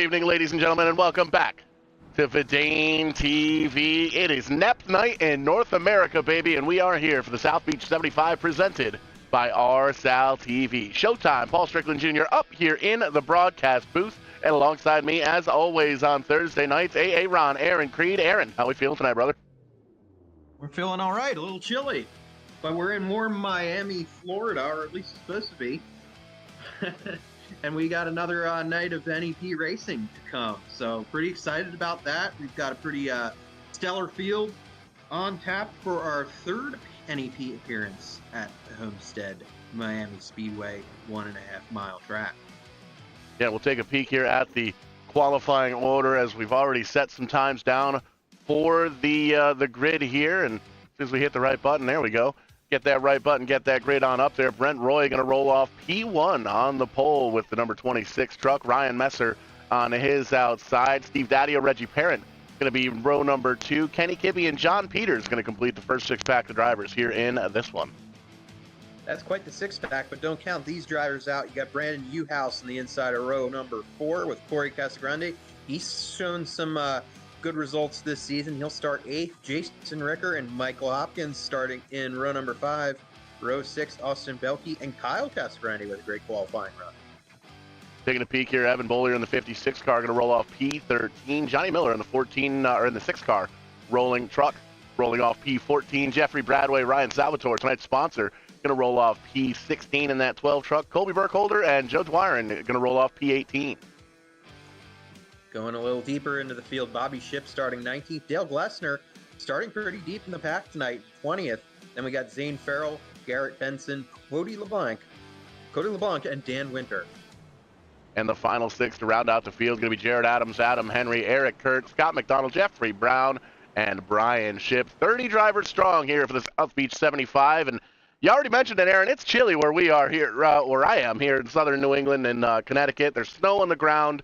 evening, ladies and gentlemen, and welcome back to VidaneTV. It is NEP night in North America, baby, and we are here for the South Beach 75 presented by RSalTV. Showtime, Paul Strickland Jr. up here in the broadcast booth, and alongside me, as always, on Thursday nights, AA Ron, Aaron Creed. Aaron, how we feeling tonight, brother? We're feeling all right, a little chilly, but we're in warm Miami, Florida, or at least it's supposed to be. And we got another night of NEP racing to come, so pretty excited about that. We've got a pretty stellar field on tap for our third NEP appearance at the Homestead Miami Speedway 1.5 mile track. Yeah, we'll take a peek here at the qualifying order as we've already set some times down for the grid here, and as soon as we hit the right button, there we go. Get that right button, get that grid on up there. Brent Roy going to roll off P1 on the pole with the number 26 truck. Ryan Messer on his outside. Steve Daddio, Reggie Parent going to be row number 2. Kenny Kibbe and John Peters going to complete the first six-pack of drivers here in this one. That's quite the six-pack, but don't count these drivers out. You got Brandon Uhouse in the inside of row number 4 with Corey Casagrande. He's shown some good results this season. He'll start 8th. Jason Ricker and Michael Hopkins starting in row number 5. Row 6, Austin Belkey and Kyle Casagrande with a great qualifying run. Taking a peek here, Evan Bollier in the 56 car going to roll off P13. Johnny Miller in the 14 or in the 6 car rolling truck rolling off P14. Jeffrey Bradway, Ryan Salvatore, tonight's sponsor, going to roll off P16 in that 12 truck. Colby Burkholder and Joe Dwyer going to roll off P18. Going a little deeper into the field, Bobby Shipp starting 19th. Dale Glessner starting pretty deep in the pack tonight, 20th. Then we got Zane Farrell, Garrett Benson, Cody LeBlanc, and Dan Winter. And the final 6 to round out the field is going to be Jared Adams, Adam Henry, Eric Kurt, Scott McDonald, Jeffrey Brown, and Brian Shipp. 30 drivers strong here for the South Beach 75. And you already mentioned it, Aaron. It's chilly where we are here, where I am here in southern New England and Connecticut. There's snow on the ground.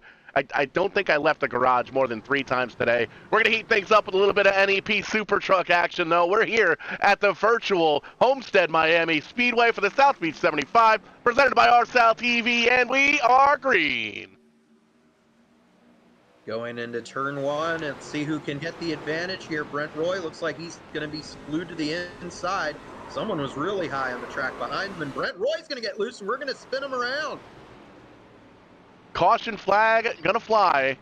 I don't think I left the garage more than 3 times today. We're going to heat things up with a little bit of NEP SuperTruck action, though. We're here at the virtual Homestead Miami Speedway for the South Beach 75, presented by RSalTV, and we are green. Going into turn 1 and see who can get the advantage here. Brent Roy looks like he's going to be glued to the inside. Someone was really high on the track behind him, and Brent Roy's going to get loose, and we're going to spin him around. Caution flag gonna fly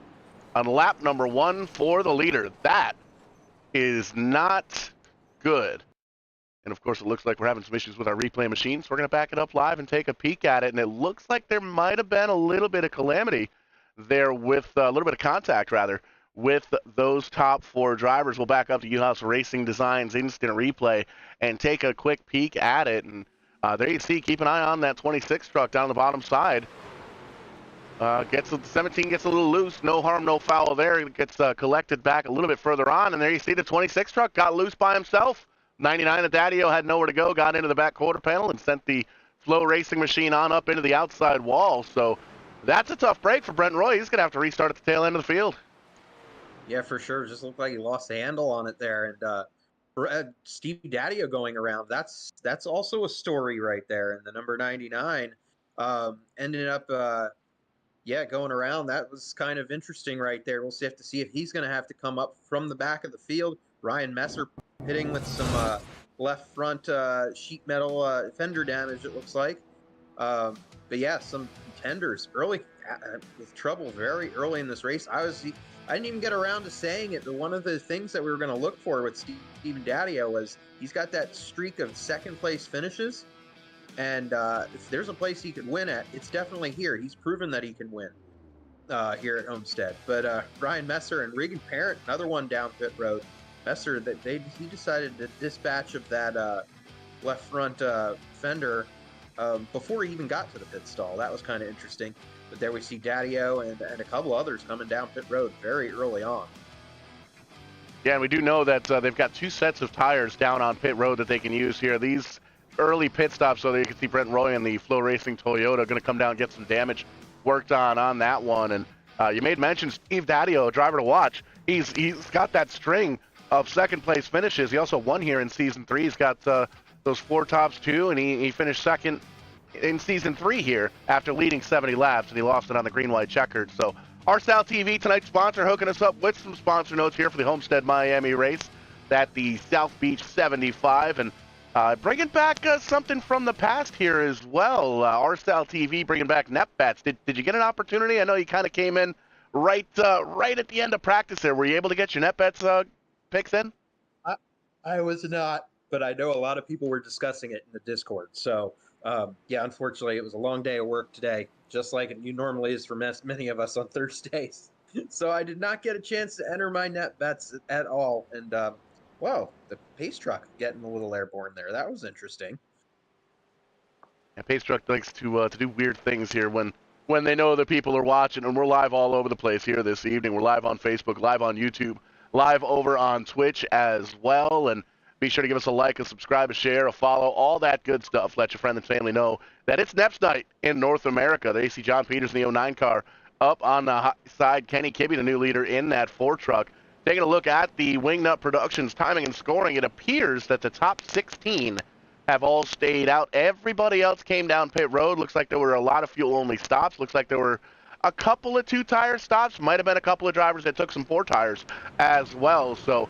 on lap number 1 for the leader. That is not good. And of course, it looks like we're having some issues with our replay machine, so we're gonna back it up live and take a peek at it. And it looks like there might have been a little bit of calamity there with a little bit of contact, rather, with those top 4 drivers. We'll back up to U-House Racing Designs instant replay and take a quick peek at it. And there you see, keep an eye on that 26 truck down the bottom side. 17 gets a little loose, no harm, no foul there. It gets collected back a little bit further on, and there you see the 26 truck got loose by himself. 99 at Daddio had nowhere to go, got into the back quarter panel and sent the Flow Racing machine on up into the outside wall. So that's a tough break for Brent Roy. He's going to have to restart at the tail end of the field. Yeah, for sure. It just looked like he lost the handle on it there. And Steve Daddio going around, that's also a story right there. And the number 99 ended up... going around. That was kind of interesting right there. We'll have to see if he's going to have to come up from the back of the field. Ryan Messer hitting with some left front sheet metal fender damage, it looks like. But yeah, some contenders early with trouble very early in this race. I didn't even get around to saying it, but one of the things that we were going to look for with Steven Daddio was he's got that streak of second place finishes. And if there's a place he could win at, it's definitely here. He's proven that he can win here at Homestead. But Ryan Messer and Regan Parent, another one down pit road. Messer, he decided to dispatch of that left front fender before he even got to the pit stall. That was kind of interesting. But there we see Daddio and a couple others coming down pit road very early on. Yeah, and we do know that they've got 2 sets of tires down on pit road that they can use here. These early pit stops, so there you can see Brent Roy and the Flow Racing Toyota going to come down and get some damage worked on that one. And you made mention Steve Daddio, a driver to watch. He's got that string of second place finishes. He also won here in season 3. He's got those 4 tops too, and he finished second in season 3 here after leading 70 laps, and he lost it on the green white checkered. So RSalTV, tonight's sponsor, hooking us up with some sponsor notes here for the Homestead Miami race at the South Beach 75, and bringing back something from the past here as well. RSalTV bringing back NEP bets. Did you get an opportunity? I know you kind of came in right at the end of practice there. Were you able to get your NEP bets picks in? I was not, but I know a lot of people were discussing it in the Discord. So, yeah, unfortunately, it was a long day of work today, just like it normally is for many of us on Thursdays. So I did not get a chance to enter my net bets at all. And, whoa, the pace truck getting a little airborne there. That was interesting. Yeah, Pace Truck likes to do weird things here when they know that people are watching, and we're live all over the place here this evening. We're live on Facebook, live on YouTube, live over on Twitch as well, and be sure to give us a like, a subscribe, a share, a follow, all that good stuff. Let your friends and family know that it's NEP's night in North America. There you see John Peters in the 09 car up on the side. Kenny Kibbe, the new leader in that 4 truck. Taking a look at the Wingnut Productions timing and scoring, it appears that the top 16 have all stayed out. Everybody else came down pit road. Looks like there were a lot of fuel-only stops. Looks like there were a couple of 2-tire stops. Might have been a couple of drivers that took some 4 tires as well. So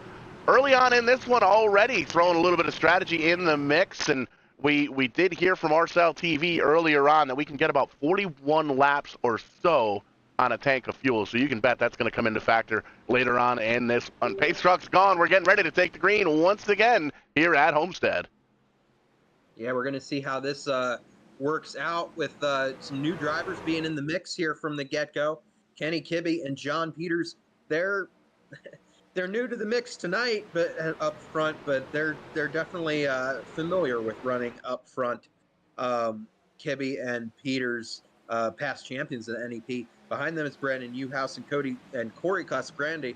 early on in this one already throwing a little bit of strategy in the mix, and we did hear from RSalTV earlier on that we can get about 41 laps or so on a tank of fuel. So you can bet that's going to come into factor later on in this one. Pace Truck's gone. We're getting ready to take the green once again here at Homestead. Yeah, we're going to see how this works out with some new drivers being in the mix here from the get-go. Kenny Kibbe and John Peters, they're new to the mix tonight, but up front, but they're definitely familiar with running up front. Kibbe and Peters, past champions of the NEP. Behind them is Brandon Newhouse and Corey Casagrande.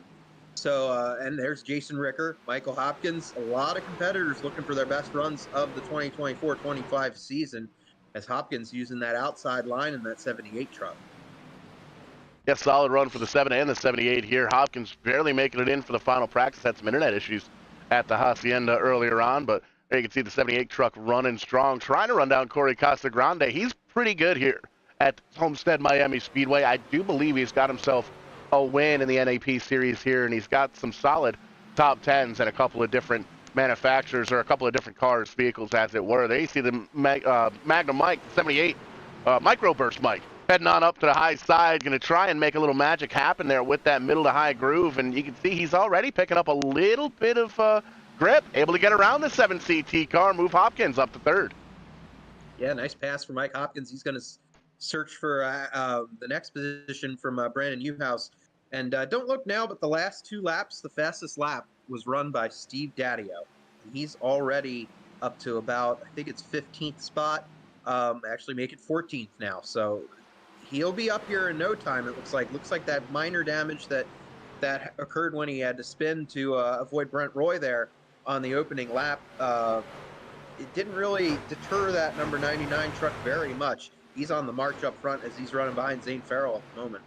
So, and there's Jason Ricker, Michael Hopkins, a lot of competitors looking for their best runs of the 2024-25 season, as Hopkins using that outside line in that 78 truck. Yeah, solid run for the 7 and the 78 here. Hopkins barely making it in for the final practice. Had some internet issues at the Hacienda earlier on, but there you can see the 78 truck running strong, trying to run down Corey Casagrande. He's pretty good here at Homestead Miami Speedway. I do believe he's got himself a win in the NAP series here, and he's got some solid top 10s and a couple of different manufacturers, or a couple of different cars, vehicles as it were. There you see the Magnum Mike, 78 Microburst Mike, heading on up to the high side, going to try and make a little magic happen there with that middle to high groove, and you can see he's already picking up a little bit of grip, able to get around the 7CT car, move Hopkins up to 3rd. Yeah, nice pass for Mike Hopkins. He's going to search for the next position from Brandon Newhouse. And don't look now, but the last 2 laps, the fastest lap was run by Steve Daddio. He's already up to about, I think it's 15th spot, actually make it 14th now. So he'll be up here in no time. It looks like that minor damage that occurred when he had to spin to avoid Brent Roy there on the opening lap. It didn't really deter that number 99 truck very much. He's on the march up front as he's running behind Zane Farrell at the moment.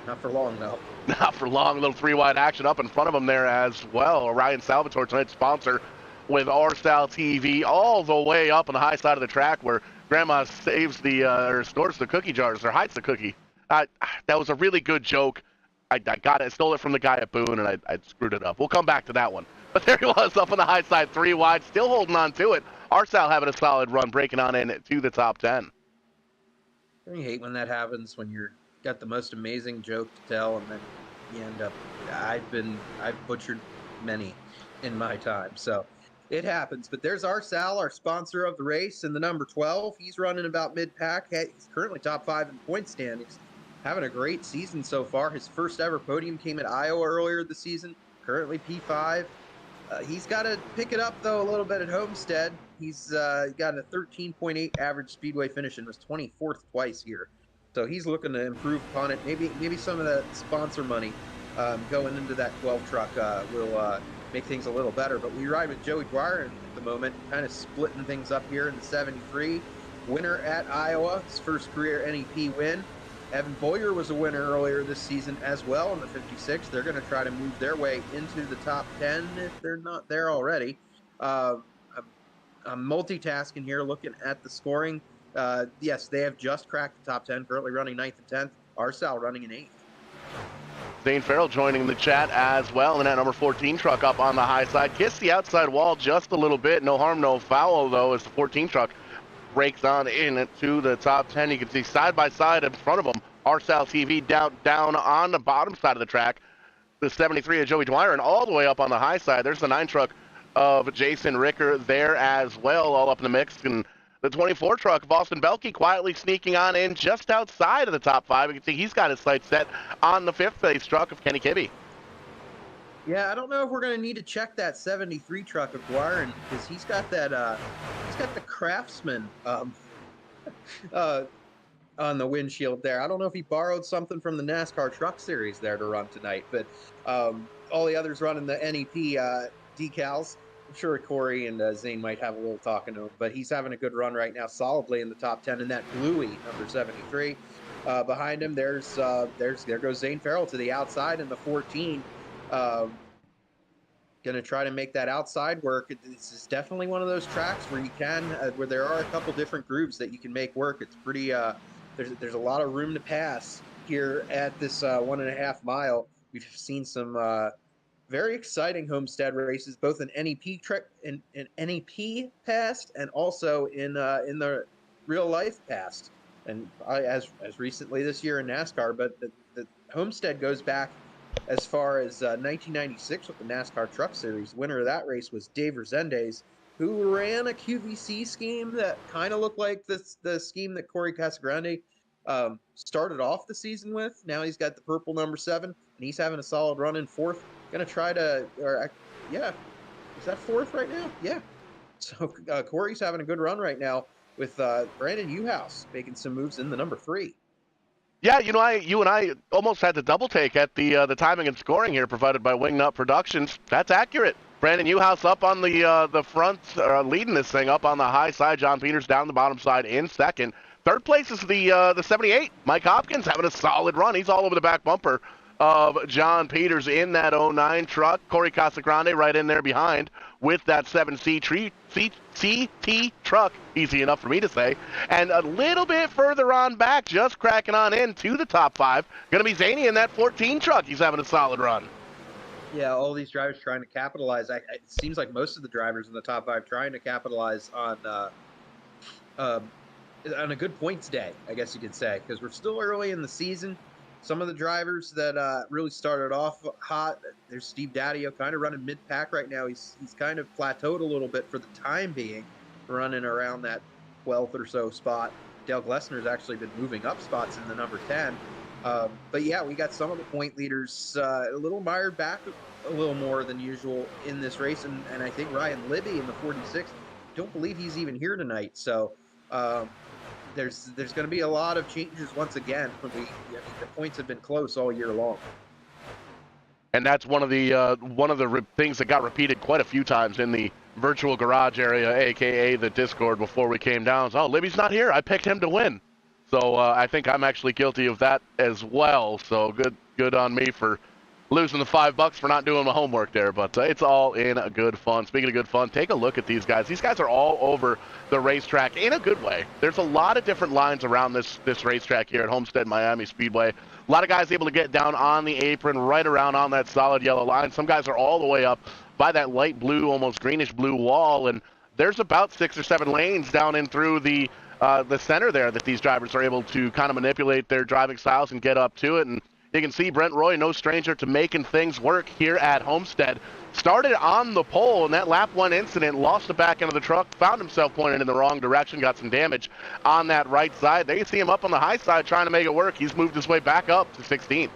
Not for long, though. Not for long. A little 3-wide action up in front of him there as well. Ryan Salvatore, tonight's sponsor with RSalTV, all the way up on the high side of the track where Grandma saves or stores the cookie jars, or hides the cookie. That was a really good joke. I got it. I stole it from the guy at Boone, and I screwed it up. We'll come back to that one. But there he was up on the high side, 3-wide, still holding on to it. RSal having a solid run, breaking on in to the top 10. I hate when that happens, when you're got the most amazing joke to tell, and then you end up. I've butchered many in my time, so it happens. But there's RSal, our sponsor of the race, and the number 12. He's running about mid-pack. He's currently top 5 in point standings. Having a great season so far. His first ever podium came at Iowa earlier this season. Currently P5. He's got to pick it up, though, a little bit at Homestead. He's got a 13.8 average speedway finish and was 24th twice here. So he's looking to improve upon it. Maybe some of that sponsor money going into that 12 truck will make things a little better. But we ride with Joey Dwyer at the moment, kind of splitting things up here in the 73. Winner at Iowa, his first career NEP win. Evan Boyer was a winner earlier this season as well in the 56. They're going to try to move their way into the top 10 if they're not there already. I'm multitasking here, looking at the scoring. Yes, they have just cracked the top 10, currently running 9th and 10th. RSal running in 8th. Zane Farrell joining the chat as well, and that number 14 truck up on the high side. Kissed the outside wall just a little bit. No harm, no foul, though, as the 14 truck breaks on in to the top 10. You can see side by side in front of them, RSalTV down on the bottom side of the track. The 73 of Joey Dwyer, and all the way up on the high side, there's the 9 truck of Jason Ricker there as well, all up in the mix. And the 24 truck of Austin Belke quietly sneaking on in just outside of the top 5. You can see he's got his sights set on the 5th place truck of Kenny Kibbe. Yeah, I don't know if we're going to need to check that 73 truck of Dwyer, because he's got that, he's got the Craftsman on the windshield there. I don't know if he borrowed something from the NASCAR Truck Series there to run tonight, but all the others running the NEP decals. I'm sure Corey and Zane might have a little talking to him, but he's having a good run right now, solidly in the top 10 in that Bluey number 73. Behind him, there goes Zane Farrell to the outside in the 14. Going to try to make that outside work. This is definitely one of those tracks where you can, where there are a couple different grooves that you can make work. It's pretty, there's a lot of room to pass here at this 1.5 mile. We've seen some very exciting Homestead races, both in NEP past and also in the real life past, and as recently this year in NASCAR. But the Homestead goes back as far as 1996 with the NASCAR Truck Series. Winner of that race was Dave Resendez, who ran a QVC scheme that kind of looked like the scheme that Corey Casagrande started off the season with. Now he's got the purple number 7, and he's having a solid run in 4th. Going to try to, yeah, is that 4th right now? Yeah. So Corey's having a good run right now with Brandon Uhouse making some moves in the number 3. Yeah, you and I almost had to double take at the timing and scoring here provided by Wingnut Productions. That's accurate. Brandon Uhouse up on the front, leading this thing up on the high side. John Peters down the bottom side in 2nd. 3rd place is the 78. Mike Hopkins having a solid run. He's all over the back bumper of John Peters in that 09 truck. Corey Casagrande right in there behind with that 7C CT truck, easy enough for me to say. And a little bit further on back, just cracking on into the top 5, going to be Zany in that 14 truck. He's having a solid run. Yeah, all these drivers trying to capitalize. It seems like most of the drivers in the top 5 trying to capitalize on a good points day, I guess you could say, because we're still early in the season. Some of the drivers that really started off hot, there's Steve Daddio kind of running mid-pack right now. He's kind of plateaued a little bit for the time being, running around that 12th or so spot. Dale Glessner's actually been moving up spots in the number 10. But yeah, we got some of the point leaders a little mired back a little more than usual in this race. And I think Ryan Libby in the 46, don't believe he's even here tonight. So there's going to be a lot of changes once again. The points have been close all year long. And that's one of the things that got repeated quite a few times in the virtual garage area, aka the Discord, before we came down. So, Libby's not here. I picked him to win. So I think I'm actually guilty of that as well. So good on me for losing the $5 for not doing my homework there. But it's all in good fun. Speaking of good fun, take a look at these guys. These guys are all over the racetrack in a good way. There's a lot of different lines around this racetrack here at Homestead Miami Speedway. A lot of guys able to get down on the apron, right around on that solid yellow line. Some guys are all the way up by that light blue, almost greenish blue wall. And there's about 6 or 7 lanes down in through the center there that these drivers are able to kind of manipulate their driving styles and get up to it. And you can see Brent Roy, no stranger to making things work here at Homestead. Started on the pole in that lap 1 incident, lost the back end of the truck, found himself pointed in the wrong direction, got some damage on that right side. There you see him up on the high side trying to make it work. He's moved his way back up to 16th.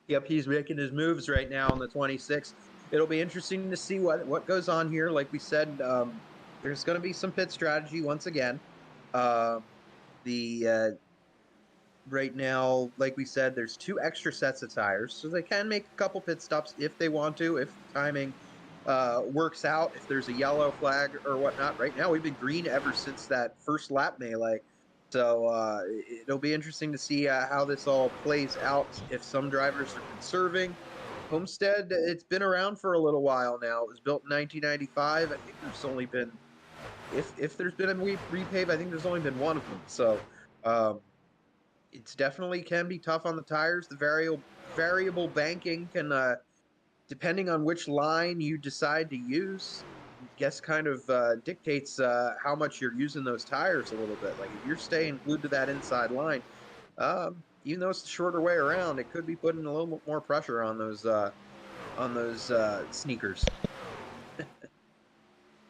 Yep, he's making his moves right now on the 26th. It'll be interesting to see what goes on here. Like we said, there's going to be some pit strategy once again. Right now, like we said, there's 2 extra sets of tires, so they can make a couple pit stops if they want to, if timing works out, if there's a yellow flag or whatnot. Right now, we've been green ever since that first lap melee, so it'll be interesting to see how this all plays out, if some drivers are conserving. Homestead, it's been around for a little while now. It was built in 1995. I think there's only been, if there's been a repave, I think there's only been one of them. So it's definitely can be tough on the tires. The variable banking can, depending on which line you decide to use, guess kind of dictates how much you're using those tires a little bit. Like if you're staying glued to that inside line, even though it's the shorter way around, it could be putting a little bit more pressure on those sneakers.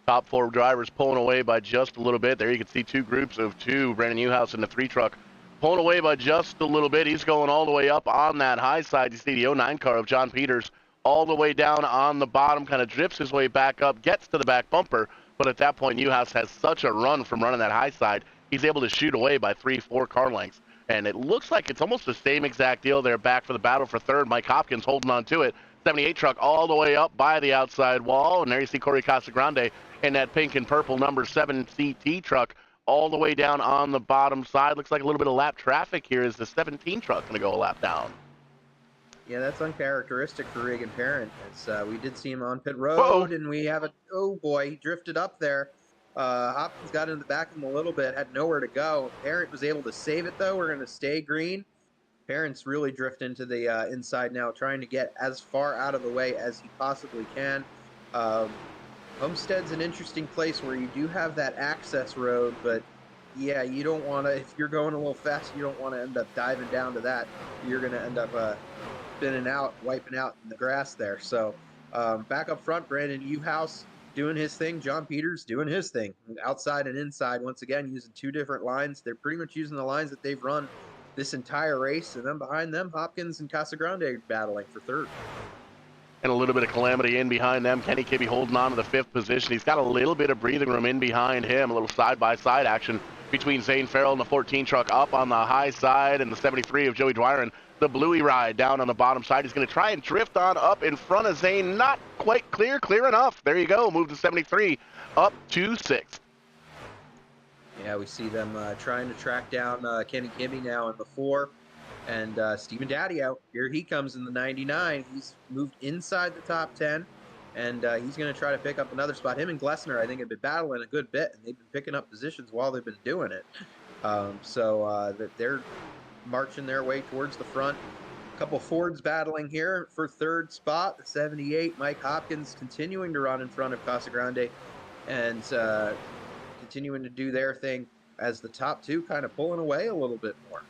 Top four drivers pulling away by just a little bit. There you can see two groups of two. Brandon Newhouse in the 3 truck pulling away by just a little bit. He's going all the way up on that high side. You see the 09 car of John Peters all the way down on the bottom, kind of drifts his way back up, gets to the back bumper. But at that point, Newhouse has such a run from running that high side, he's able to shoot away by 3-4 car lengths. And it looks like it's almost the same exact deal there back for the battle for third. Mike Hopkins holding on to it. 78 truck all the way up by the outside wall. And there you see Corey Casagrande in that pink and purple number 7 CT truck all the way down on the bottom side. Looks like a little bit of lap traffic here. Is the 17 truck going to go a lap down? Yeah, that's uncharacteristic for Regan Parent. We did see him on pit road, Whoa. and we have oh boy, he drifted up there. Hopkins got in the back of him a little bit, had nowhere to go. Parent was able to save it though. We're going to stay green. Parent's really drifting into the inside now, trying to get as far out of the way as he possibly can. Homestead's an interesting place where you do have that access road, but yeah, you don't want to, if you're going a little fast, you don't want to end up diving down to that. You're going to end up spinning out, wiping out in the grass there. So back up front, Brandon Newhouse doing his thing. John Peters doing his thing. Outside and inside, once again, using two different lines. They're pretty much using the lines that they've run this entire race. And then behind them, Hopkins and Casagrande battling for third. And a little bit of calamity in behind them. Kenny Kibbe holding on to the 5th position. He's got a little bit of breathing room in behind him. A little side-by-side action between Zane Farrell and the 14 truck up on the high side, and the 73 of Joey Dwyer and the Bluey ride down on the bottom side. He's going to try and drift on up in front of Zane. Not quite clear enough. There you go. Move to 73 up to 6th. Yeah, we see them trying to track down Kenny Kibbe now in the 4. And Stephen Daddio, here he comes in the 99. He's moved inside the top 10, and he's going to try to pick up another spot. Him and Glessner, I think, have been battling a good bit, and they've been picking up positions while they've been doing it. So they're marching their way towards the front. A couple Fords battling here for third spot. The 78, Mike Hopkins, continuing to run in front of Casagrande and continuing to do their thing as the top two kind of pulling away a little bit more.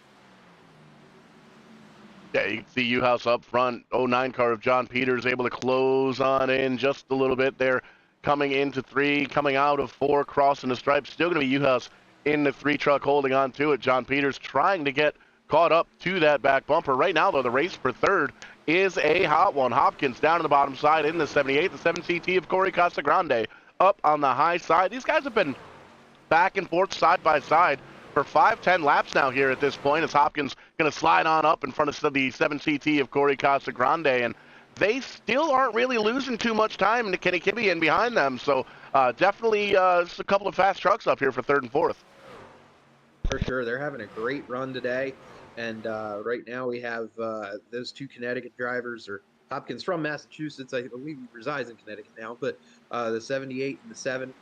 Yeah, you can see U-House up front. 09 car of John Peters able to close on in just a little bit there. Coming into 3, coming out of 4, crossing the stripe. Still going to be U-House in the 3 truck holding on to it. John Peters trying to get caught up to that back bumper. Right now, though, the race for third is a hot one. Hopkins down on the bottom side in the 78. The 7 CT of Corey Casagrande up on the high side. These guys have been back and forth side by side for 5-10 laps now here at this point, as Hopkins going to slide on up in front of the 7 CT of Corey Casagrande, and they still aren't really losing too much time to Kenny Kibbe in behind them. So definitely a couple of fast trucks up here for third and fourth. For sure, they're having a great run today, and right now we have those two Connecticut drivers, or Hopkins from Massachusetts, I believe he resides in Connecticut now, but the 78 and the 7.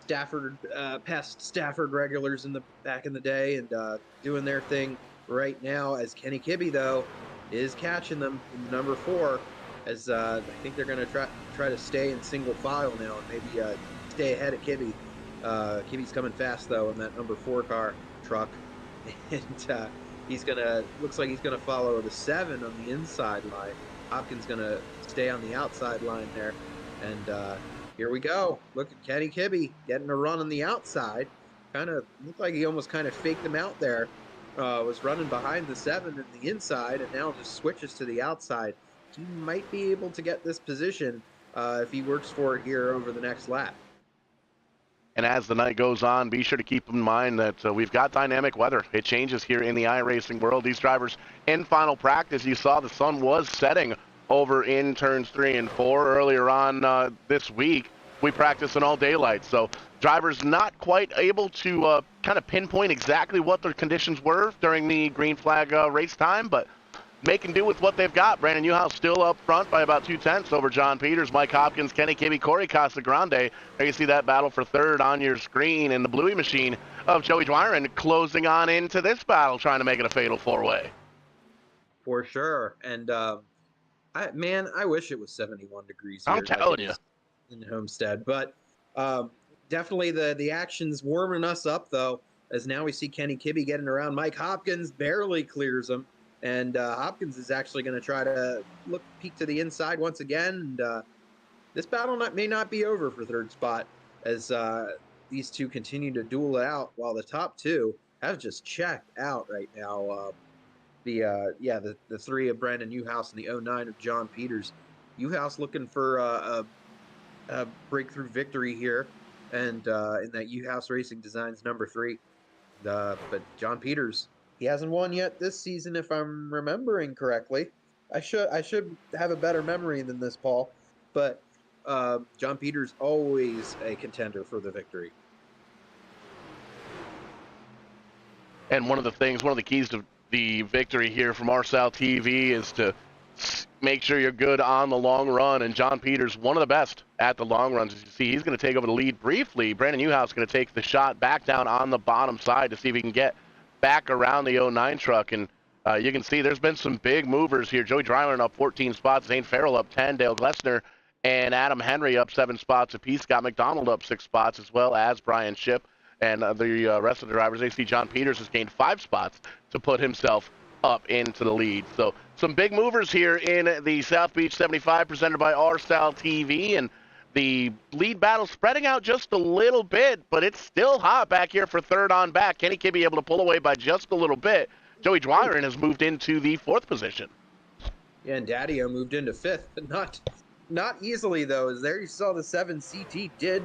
Stafford, past Stafford regulars back in the day, and doing their thing right now. As Kenny Kibbe though is catching them in the number 4, as I think they're going to try to stay in single file now and maybe stay ahead of Kibbe. Kibbe's coming fast though in that number 4 truck, and looks like he's gonna follow the 7 on the inside line. Hopkins gonna stay on the outside line there, and here we go. Look at Kenny Kibbe getting a run on the outside. Kind of looked like he almost kind of faked him out there. Was running behind the 7 in the inside, and now just switches to the outside. He might be able to get this position if he works for it here over the next lap. And as the night goes on, be sure to keep in mind that we've got dynamic weather. It changes here in the iRacing world. These drivers in final practice, you saw the sun was setting over in turns 3 and 4 earlier on this week. We practiced in all daylight, so drivers not quite able to kind of pinpoint exactly what their conditions were during the green flag race time, but making do with what they've got. Brandon Newhouse still up front by about 2/10 over John Peters, Mike Hopkins, Kenny Kibbe, Corey Casagrande. There you see that battle for third on your screen, and the Bluey machine of Joey Dwyron closing on into this battle, trying to make it a fatal four-way. For sure. And I wish it was 71 degrees here. I'm telling you. In Homestead. But definitely the action's warming us up, though, as now we see Kenny Kibbe getting around. Mike Hopkins barely clears him. And Hopkins is actually going to try to peek to the inside once again. And this battle may not be over for third spot, as these two continue to duel it out, while the top two have just checked out right now. The three of Brandon Newhouse and the 09 of John Peters. Newhouse looking for a breakthrough victory here, and in that Newhouse Racing Designs number 3. But John Peters, he hasn't won yet this season, if I'm remembering correctly. I should have a better memory than this, Paul. But John Peters always a contender for the victory. And one of the keys to the victory here from RSalTV is to make sure you're good on the long run. And John Peters, one of the best at the long runs. As you see, he's going to take over the lead briefly. Brandon Newhouse is going to take the shot back down on the bottom side to see if he can get back around the 09 truck. And you can see there's been some big movers here. Joey Dryland up 14 spots, Zane Farrell up 10, Dale Glessner and Adam Henry up 7 spots apiece. Scott McDonald up 6 spots, as well as Brian Shipp. And the rest of the drivers, they see John Peters has gained 5 spots to put himself up into the lead. So some big movers here in the South Beach 75 presented by RSalTV, and the lead battle spreading out just a little bit, but it's still hot back here for third on back. Kenny Kibbe able to pull away by just a little bit. Joey Dwyron has moved into the 4th position. Yeah, and Daddio moved into 5th, but not easily, though, as there you saw the 7 CT did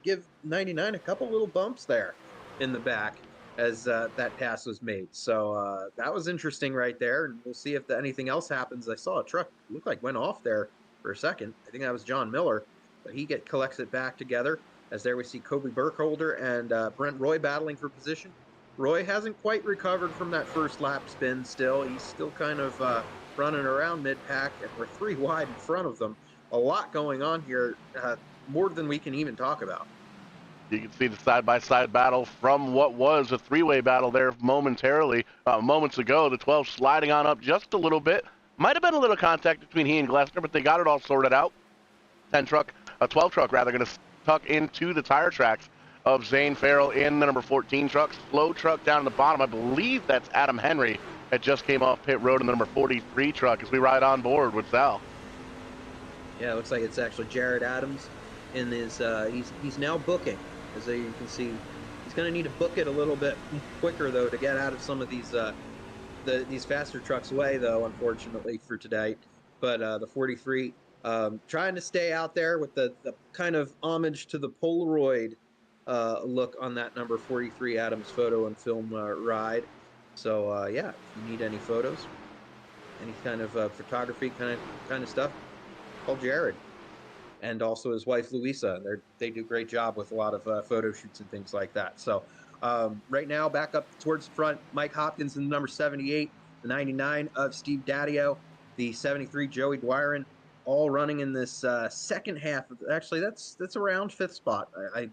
give 99 a couple little bumps there in the back as that pass was made. So that was interesting right there, and we'll see if anything else happens. I saw a truck look like went off there for a second. I think that was John Miller, but he collects it back together, as there we see Kobe Burkholder and Brent Roy battling for position. Roy hasn't quite recovered from that first lap spin still. He's still kind of running around mid-pack, and we're 3 wide in front of them. A lot going on here, more than we can even talk about. You can see the side-by-side battle from what was a 3-way battle there momentarily, moments ago. The 12 sliding on up just a little bit. Might have been a little contact between he and Glessner, but they got it all sorted out. 12 truck rather, going to tuck into the tire tracks of Zane Farrell in the number 14 truck. Slow truck down in the bottom. I believe that's Adam Henry that just came off pit road in the number 43 truck as we ride on board with Sal. Yeah, it looks like it's actually Jared Adams in his, he's now booking. As you can see, he's going to need to book it a little bit quicker, though, to get out of some of these faster trucks' way, though, unfortunately, for today. But the 43, trying to stay out there with the kind of homage to the Polaroid look on that number 43 Adams photo and film ride. So, yeah, if you need any photos, any kind of photography kind of stuff, call Jared. And also his wife, Louisa. They do a great job with a lot of photo shoots and things like that. So right now, back up towards the front, Mike Hopkins in the number 78, the 99 of Steve Daddio, the 73 Joey Dwyron, all running in this second half. Actually, that's around 5th spot. I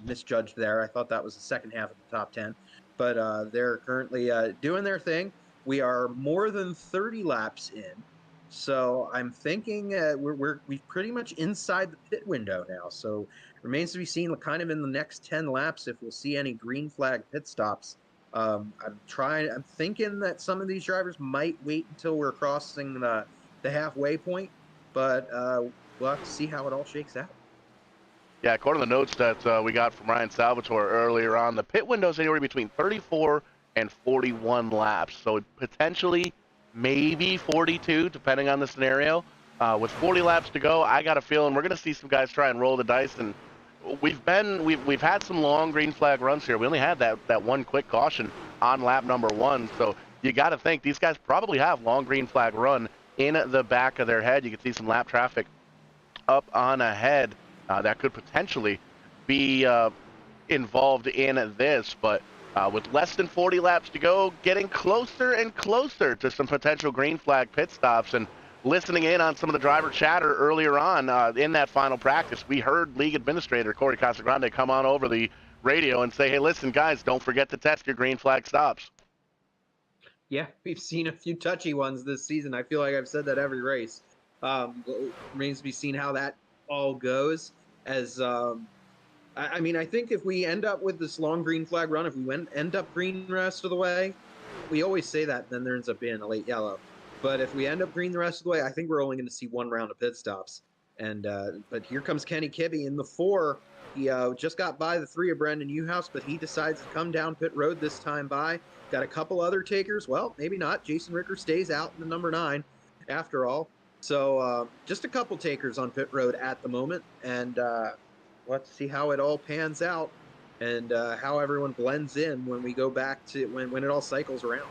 misjudged there. I thought that was the second half of the top 10. But they're currently doing their thing. We are more than 30 laps in. So I'm thinking we're pretty much inside the pit window now. So remains to be seen kind of in the next 10 laps if we'll see any green flag pit stops. I'm thinking that some of these drivers might wait until we're crossing the halfway point, but we'll have to see how it all shakes out. Yeah, according to the notes that we got from Ryan Salvatore earlier on, the pit window is anywhere between 34 and 41 laps. So potentially maybe 42, depending on the scenario. With 40 laps to go, I got a feeling we're going to see some guys try and roll the dice. And we've had some long green flag runs here. We only had that one quick caution on lap number 1. So you got to think these guys probably have long green flag run in the back of their head. You can see some lap traffic up on ahead that could potentially be involved in this. But With less than 40 laps to go, getting closer and closer to some potential green flag pit stops. And listening in on some of the driver chatter earlier on in that final practice, we heard league administrator Corey Casagrande come on over the radio and say, hey, listen, guys, don't forget to test your green flag stops. Yeah, we've seen a few touchy ones this season. I feel like I've said that every race. Remains to be seen how that all goes. As I mean, I think if we end up with this long green flag run, if we end up green the rest of the way, we always say that, then there ends up being a late yellow. But if we end up green the rest of the way, I think we're only going to see one round of pit stops. And but here comes Kenny Kibbe in the 4. He just got by the 3 of Brendan Newhouse, but he decides to come down pit road this time by. Got a couple other takers. Well, maybe not. Jason Ricker stays out in the number 9 after all. So just a couple takers on pit road at the moment. And let's see how it all pans out and how everyone blends in when we go back to when it all cycles around.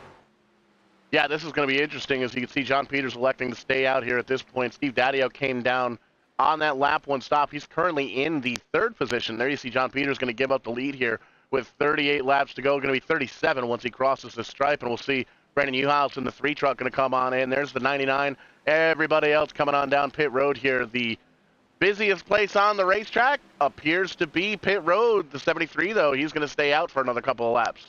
Yeah, this is going to be interesting. As you can see, John Peters electing to stay out here at this point. Steve Daddio came down on that lap 1 stop. He's currently in the 3rd position. There you see John Peters going to give up the lead here with 38 laps to go. Going to be 37 once he crosses the stripe, and we'll see Brendan Newhouse in the 3 truck going to come on in. There's the 99. Everybody else coming on down pit road here. The busiest place on the racetrack appears to be pit road. The 73, though, he's going to stay out for another couple of laps.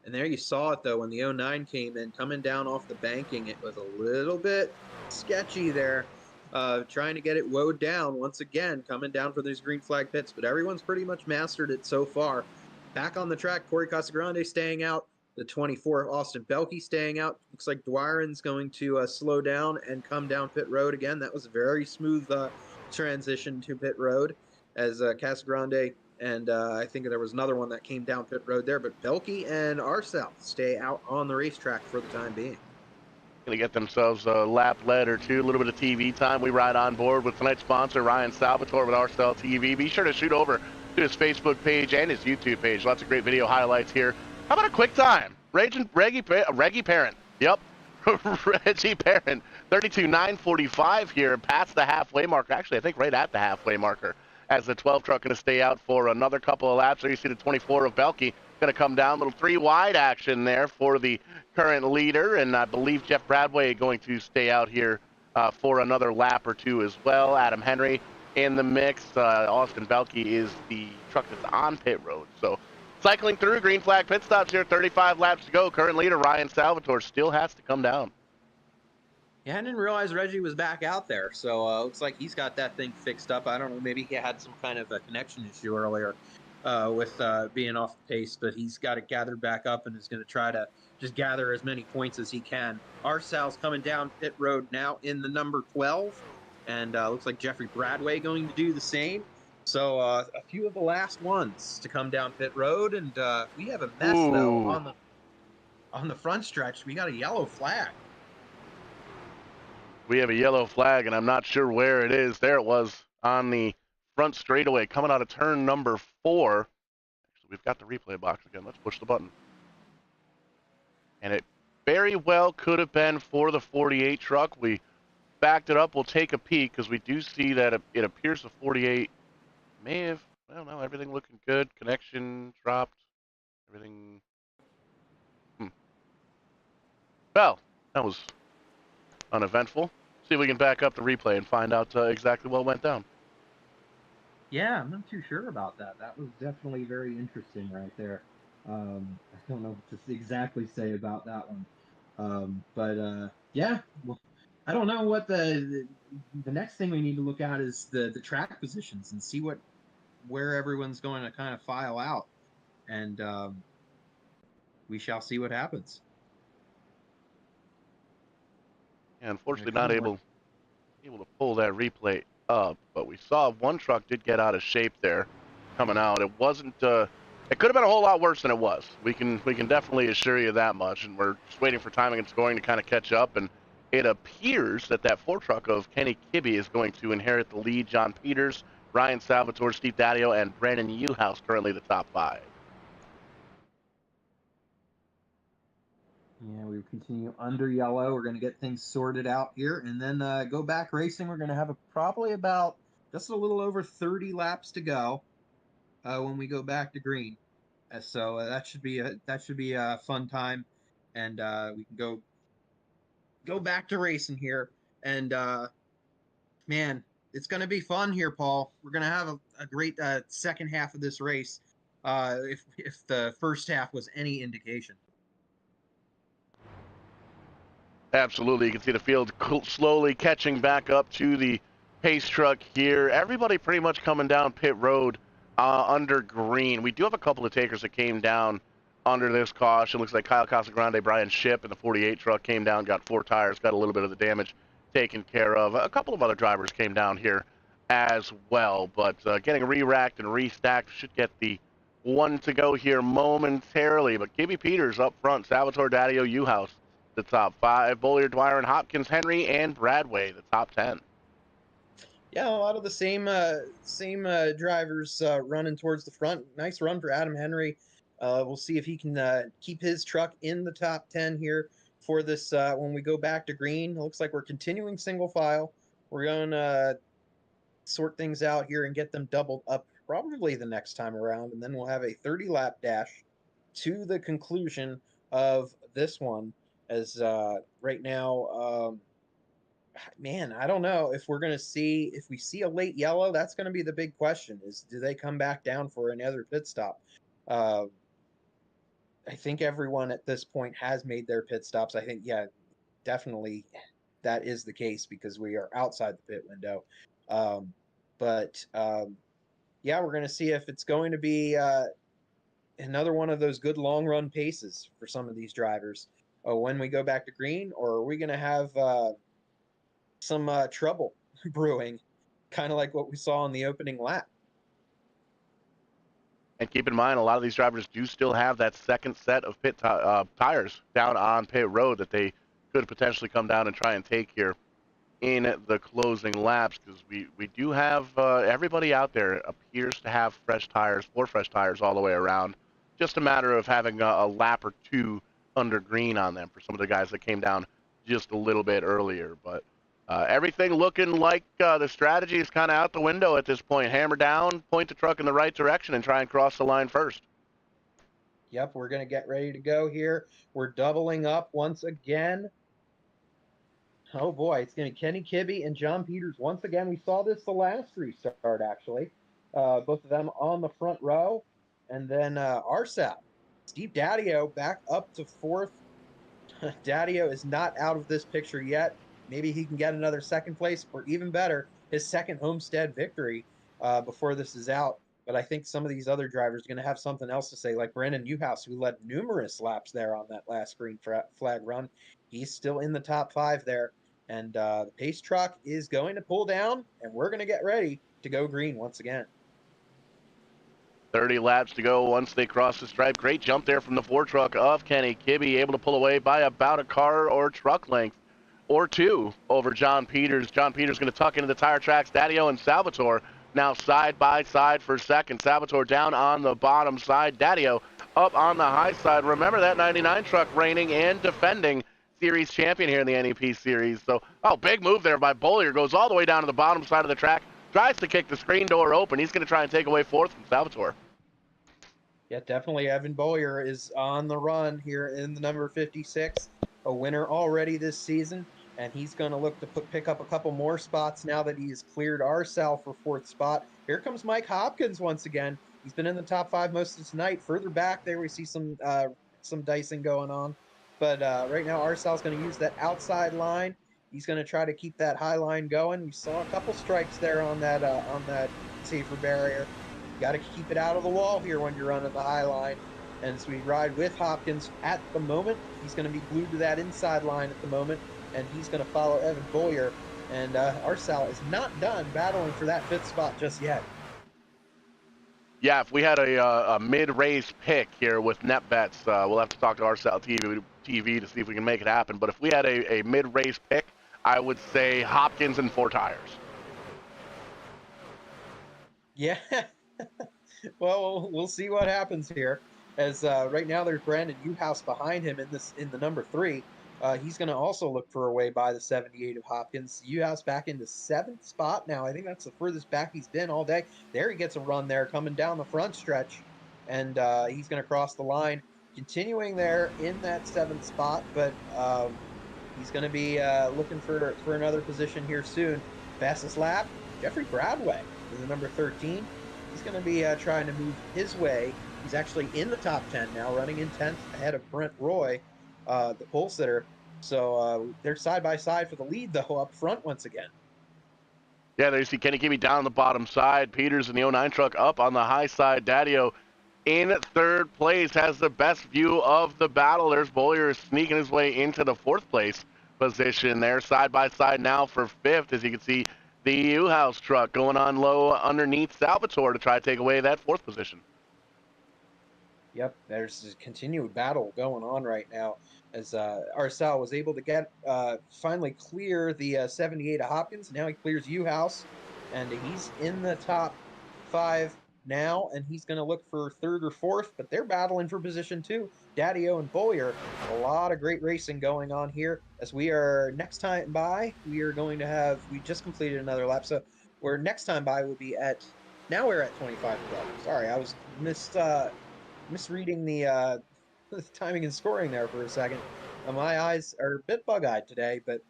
And there you saw it, though, when the 09 came in, coming down off the banking, it was a little bit sketchy there, trying to get it woed down once again, coming down for these green flag pits. But everyone's pretty much mastered it so far. Back on the track, Corey Casagrande staying out. The 24, Austin Belke staying out. Looks like Dwyron's going to slow down and come down pit road again. That was a very smooth transition to pit road as Casagrande and I think there was another one that came down pit road there. But Belke and RSal stay out on the racetrack for the time being. Going to get themselves a lap lead or 2, a little bit of TV time. We ride on board with tonight's sponsor, Ryan Salvatore with RSalTV. Be sure to shoot over to his Facebook page and his YouTube page. Lots of great video highlights here. How about a quick time? Reggie Parent. Yep. Reggie Parent. 32.945 here, past the halfway marker. Actually, I think right at the halfway marker, as the 12 truck going to stay out for another couple of laps. There you see the 24 of Belke going to come down. Little 3 wide action there for the current leader, and I believe Jeff Bradway going to stay out here for another lap or 2 as well. Adam Henry in the mix. Austin Belke is the truck that's on pit road. So cycling through green flag pit stops here, 35 laps to go. Current leader Ryan Salvatore still has to come down. Yeah, I didn't realize Reggie was back out there, so looks like he's got that thing fixed up. I don't know, maybe he had some kind of a connection issue earlier with being off the pace, but he's got it gathered back up and is going to try to just gather as many points as he can. RSal's coming down pit road now in the number 12, and looks like Jeffrey Bradway going to do the same. So a few of the last ones to come down pit road, and we have a mess though on the front stretch. We got a yellow flag. We have a yellow flag, and I'm not sure where it is. There it was on the front straightaway coming out of turn number 4. So we've got the replay box again. Let's push the button. And it very well could have been for the 48 truck. We backed it up. We'll take a peek because we do see that it appears the 48 may have, well, no, everything looking good. Connection dropped. Everything. Well, that was uneventful. See if we can back up the replay and find out exactly what went down. Yeah, I'm not too sure about that. That was definitely very interesting right there. I don't know what to exactly say about that one. But yeah, well, I don't know what the next thing we need to look at is the track positions and see where everyone's going to kind of file out, and we shall see what happens. Yeah, unfortunately not able to pull that replay up, but we saw one truck did get out of shape there coming out. It wasn't it could have been a whole lot worse than it was. We can definitely assure you that much, and we're just waiting for timing and scoring to kind of catch up, and it appears that 4 truck of Kenny Kibbe is going to inherit the lead. John Peters, Ryan Salvatore, Steve Daddio, and Brandon Newhouse currently the top 5. Yeah, we continue under yellow. We're going to get things sorted out here, and then go back racing. We're going to have probably about just a little over 30 laps to go when we go back to green. So that should be a fun time, and we can go back to racing here. And man, it's going to be fun here, Paul. We're going to have a great second half of this race. If the first half was any indication. Absolutely. You can see the field slowly catching back up to the pace truck here. Everybody pretty much coming down pit road under green. We do have a couple of takers that came down under this caution. Looks like Kyle Casagrande, Brian Ship in the 48 truck came down, got 4 tires, got a little bit of the damage taken care of. A couple of other drivers came down here as well, but getting re-racked and restacked. Should get the one to go here momentarily, but Gibby Peters up front, Salvatore Daddio, U-House, the top 5, Bollier, Dwyer, and Hopkins, Henry, and Bradway, the top 10. Yeah, a lot of the same drivers running towards the front. Nice run for Adam Henry. We'll see if he can keep his truck in the top 10 here for this when we go back to green. It looks like we're continuing single file. We're going to sort things out here and get them doubled up probably the next time around, and then we'll have a 30-lap dash to the conclusion of this one. As right now, man, I don't know if we see a late yellow. That's going to be the big question: is do they come back down for another pit stop? I think everyone at this point has made their pit stops. I think, yeah, definitely that is the case because we are outside the pit window. Yeah, we're going to see if it's going to be another one of those good long run paces for some of these drivers when we go back to green, or are we going to have some trouble brewing, kind of like what we saw on the opening lap? And keep in mind, a lot of these drivers do still have that second set of pit tires down on pit road that they could potentially come down and try and take here in the closing laps, because we do have everybody out there appears to have fresh tires, 4 fresh tires all the way around. Just a matter of having a lap or 2 under green on them for some of the guys that came down just a little bit earlier. But everything looking like the strategy is kind of out the window at this point. Hammer down, point the truck in the right direction, and try and cross the line first. Yep, we're going to get ready to go here. We're doubling up once again. Oh boy, it's going to be Kenny Kibbe and John Peters. Once again, we saw this the last restart, actually. Both of them on the front row. And then RSal, Steve Daddio back up to 4th. Daddio is not out of this picture yet. Maybe he can get another second place, or even better, his second Homestead victory before this is out. But I think some of these other drivers are going to have something else to say, like Brandon Newhouse, who led numerous laps there on that last green flag run. He's still in the top 5 there. And the pace truck is going to pull down, and we're going to get ready to go green once again. 30 laps to go once they cross the stripe. Great jump there from the 4 truck of Kenny Kibbe, able to pull away by about a car or truck length or 2 over John Peters. John Peters going to tuck into the tire tracks. Daddio and Salvatore now side by side for second. Salvatore down on the bottom side. Daddio up on the high side. Remember that 99 truck reigning and defending series champion here in the NEP series. So, big move there by Bollier. Goes all the way down to the bottom side of the track. Tries to kick the screen door open. He's going to try and take away 4th from Salvatore. Yeah, definitely. Evan Bollier is on the run here in the number 56. A winner already this season. And he's going to look to pick up a couple more spots now that he's cleared RSal for 4th spot. Here comes Mike Hopkins once again. He's been in the top 5 most of tonight. Further back there, we see some dicing going on. But right now, RSal's going to use that outside line. He's going to try to keep that high line going. We saw a couple strikes there on that safer barrier. You got to keep it out of the wall here when you're running the high line. And as we ride with Hopkins at the moment, he's going to be glued to that inside line at the moment, and he's going to follow Evan Bollier. And RSal is not done battling for that 5th spot just yet. Yeah, if we had a mid-race pick here with net bets, we'll have to talk to RSalTV to see if we can make it happen. But if we had a mid-race pick, I would say Hopkins and 4 tires. Yeah. Well, we'll see what happens here. As right now there's Brandon Newhouse behind him in the number 3. He's going to also look for a way by the 78 of Hopkins. Newhouse back into 7th spot now. I think that's the furthest back he's been all day. There he gets a run there coming down the front stretch. and he's going to cross the line, continuing there in that 7th spot, but he's going to be looking for another position here soon. Fastest lap, Jeffrey Bradway in the number 13. He's going to be trying to move his way. He's actually in the top 10 now, running in 10th ahead of Brent Roy, the pole sitter. So they're side by side for the lead, though, up front once again. Yeah, there you see Kenny Kimmy down the bottom side. Peters in the 09 truck up on the high side. Daddio in 3rd place has the best view of the battle. There's Bollier sneaking his way into the 4th place position there, side by side now for 5th, as you can see the U-House truck going on low underneath Salvatore to try to take away that 4th position. Yep, there's a continued battle going on right now as RSal was able to get finally clear the 78 of Hopkins. Now he clears U-House, and he's in the top 5 now, and he's going to look for 3rd or 4th, but they're battling for position 2. Daddio and Bollier, a lot of great racing going on here. As we are next time by, we are going to have, we just completed another lap, so we're next time by will be at, now we're at 25 12. Sorry, I was misreading the timing and scoring there for a second. My eyes are a bit bug-eyed today, but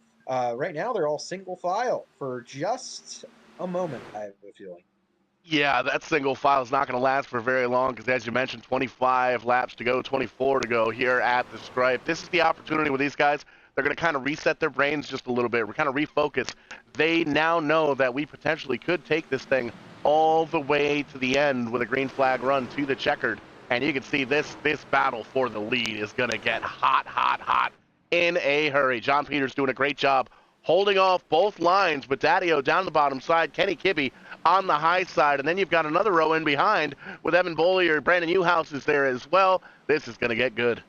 right now they're all single file for just a moment, I have a feeling. Yeah, that single file is not going to last for very long because, as you mentioned, 25 laps to go, 24 to go here at the stripe. This is the opportunity with these guys. They're going to kind of reset their brains just a little bit. We're kind of refocus. They now know that we potentially could take this thing all the way to the end with a green flag run to the checkered. And you can see this battle for the lead is going to get hot, hot, hot in a hurry. John Peters doing a great job holding off both lines, but Daddio down the bottom side, Kenny Kibbe on the high side, and then you've got another row in behind with Evan Bollier. Brandon U-House is there as well. This is going to get good.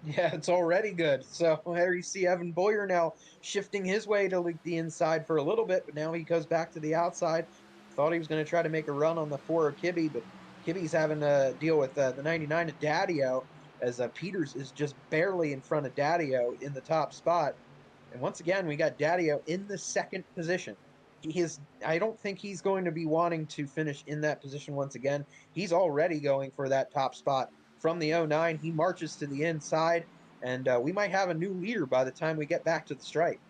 Yeah, it's already good. So there you see Evan Bollier now shifting his way to the inside for a little bit, but now he goes back to the outside. Thought he was going to try to make a run on the 4 of Kibbe, but Kibbe's having to deal with the 99 of Daddio, as Peters is just barely in front of Daddio in the top spot. And once again, we got Daddio in the 2nd position. I don't think he's going to be wanting to finish in that position once again. He's already going for that top spot from the 09. He marches to the inside, and we might have a new leader by the time we get back to the stripe.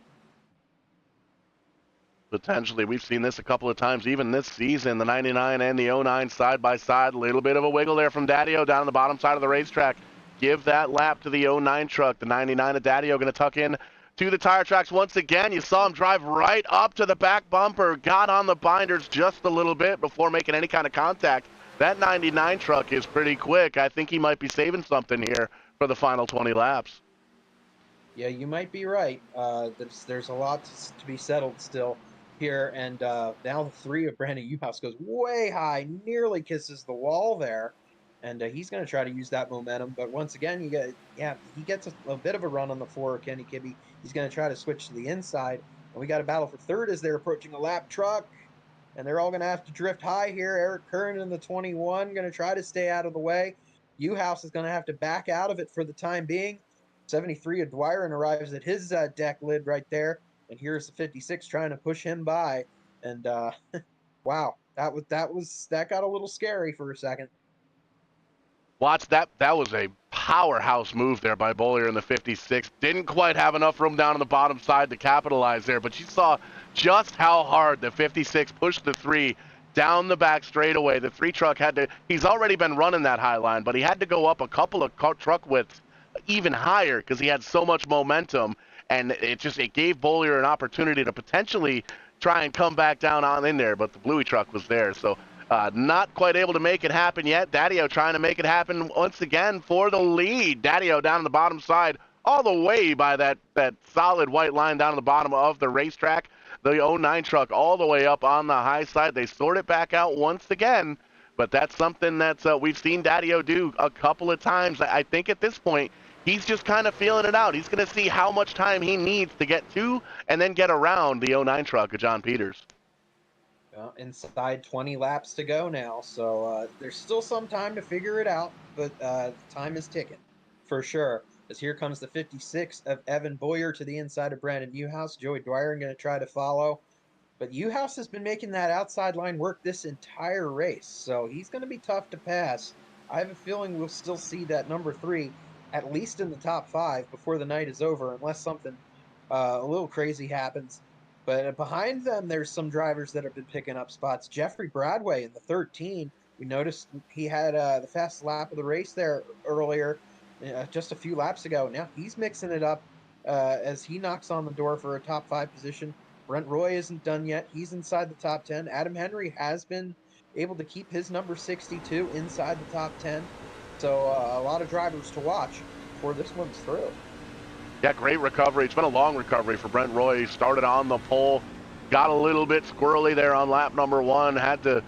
Potentially. We've seen this a couple of times, even this season, the 99 and the 09 side by side. A little bit of a wiggle there from Daddio down on the bottom side of the racetrack. Give that lap to the 09 truck. The 99 of Daddio going to tuck in to the tire tracks once again. You saw him drive right up to the back bumper, got on the binders just a little bit before making any kind of contact. That 99 truck is pretty quick. I think he might be saving something here for the final 20 laps. Yeah, you might be right. There's a lot to be settled still here, and now the 3 of Brandon U-House goes way high, nearly kisses the wall there, and he's going to try to use that momentum. But once again, he gets a bit of a run on the 4 of Kenny Kibbe. He's going to try to switch to the inside, and we got a battle for 3rd as they're approaching a lap truck, and they're all going to have to drift high here. Eric Curran in the 21 going to try to stay out of the way. U-House is going to have to back out of it for the time being. 73 of Dwyer arrives at his deck lid right there, and here's the 56 trying to push him by. And wow, that got a little scary for a second. Watch that. That was a powerhouse move there by Bollier in the 56. Didn't quite have enough room down on the bottom side to capitalize there, but you saw just how hard the 56 pushed the 3 down the back straightaway. The 3 truck had to, he's already been running that high line, but he had to go up a couple of truck widths even higher because he had so much momentum, and it gave Bollier an opportunity to potentially try and come back down on in there, but the Bluey truck was there. So not quite able to make it happen yet. Daddio trying to make it happen once again for the lead. Daddio down on the bottom side, all the way by that solid white line down on the bottom of the racetrack. The 09 truck all the way up on the high side. They sort it back out once again, but that's something that's we've seen Daddio do a couple of times. I think at this point, he's just kind of feeling it out. He's going to see how much time he needs to get to and then get around the 09 truck of John Peters. Inside 20 laps to go now, so there's still some time to figure it out, but time is ticking for sure. As here comes the 56 of Evan Bollier to the inside of Brandon U-House. Joey Dwyer going to try to follow. But Uhouse has been making that outside line work this entire race, so he's going to be tough to pass. I have a feeling we'll still see that number 3 at least in the top 5 before the night is over, unless something a little crazy happens. But behind them, there's some drivers that have been picking up spots. Jeffrey Bradway in the 13. We noticed he had the fastest lap of the race there earlier, just a few laps ago. Now he's mixing it up as he knocks on the door for a top 5 position. Brent Roy isn't done yet. He's inside the top 10. Adam Henry has been able to keep his number 62 inside the top 10. So a lot of drivers to watch before this one's through. Yeah, great recovery. It's been a long recovery for Brent Roy. He started on the pole, got a little bit squirrely there on lap number 1, had to